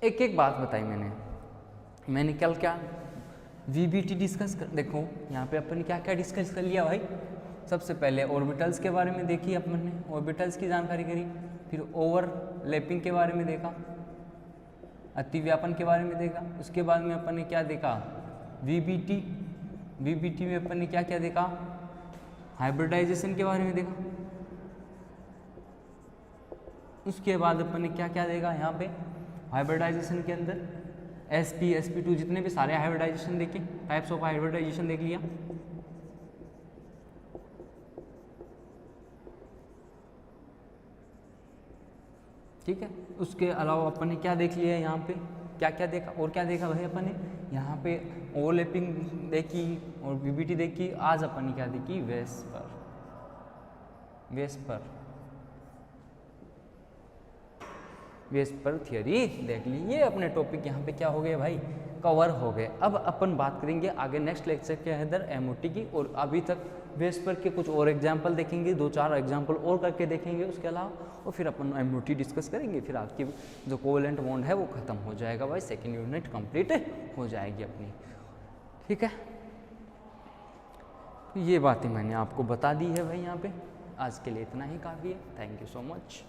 एक एक बात बताई मैंने कल क्या VBT डिस्कस कर, देखो यहाँ पे अपन ने क्या क्या डिस्कस कर लिया भाई। सबसे पहले ऑर्बिटल्स के बारे में देखी अपन ने, ऑर्बिटल्स की जानकारी करी, फिर ओवरलैपिंग के बारे में देखा, अतिव्यापन के बारे में देखा। उसके बाद में अपन ने क्या देखा, VBT में अपन ने क्या क्या देखा, हाइब्रिडाइजेशन के बारे में देखा। उसके बाद अपन ने क्या क्या देखा यहाँ पे हाइब्रिडाइजेशन के अंदर, sp2 जितने भी सारे हाइब्रिडाइजेशन देखे, टाइप्स ऑफ हाइब्रिडाइजेशन देख लिया। ठीक है, उसके अलावा अपन ने क्या देख लिया यहाँ पे, क्या क्या देखा और क्या देखा भाई अपन ने यहाँ पे, ओवरलैपिंग देखी और VBT देखी। आज अपन ने क्या देखी, वेस्पर थियरी देख ली। ये अपने टॉपिक यहाँ पे क्या हो गए भाई, कवर हो गए। अब अपन बात करेंगे आगे नेक्स्ट लेक्चर के अंदर MOT की, और अभी तक वेस्पर के कुछ और एग्जाम्पल देखेंगे, 2-4 एग्जाम्पल और करके देखेंगे उसके अलावा, और फिर अपन MOT डिस्कस करेंगे। फिर आपकी जो कोवेलेंट बॉन्ड है वो खत्म हो जाएगा भाई, सेकेंड यूनिट कंप्लीट हो जाएगी अपनी, ठीक है। ये बातें मैंने आपको बता दी है भाई यहाँ पे। आज के लिए इतना ही काफ़ी है। Thank you so much.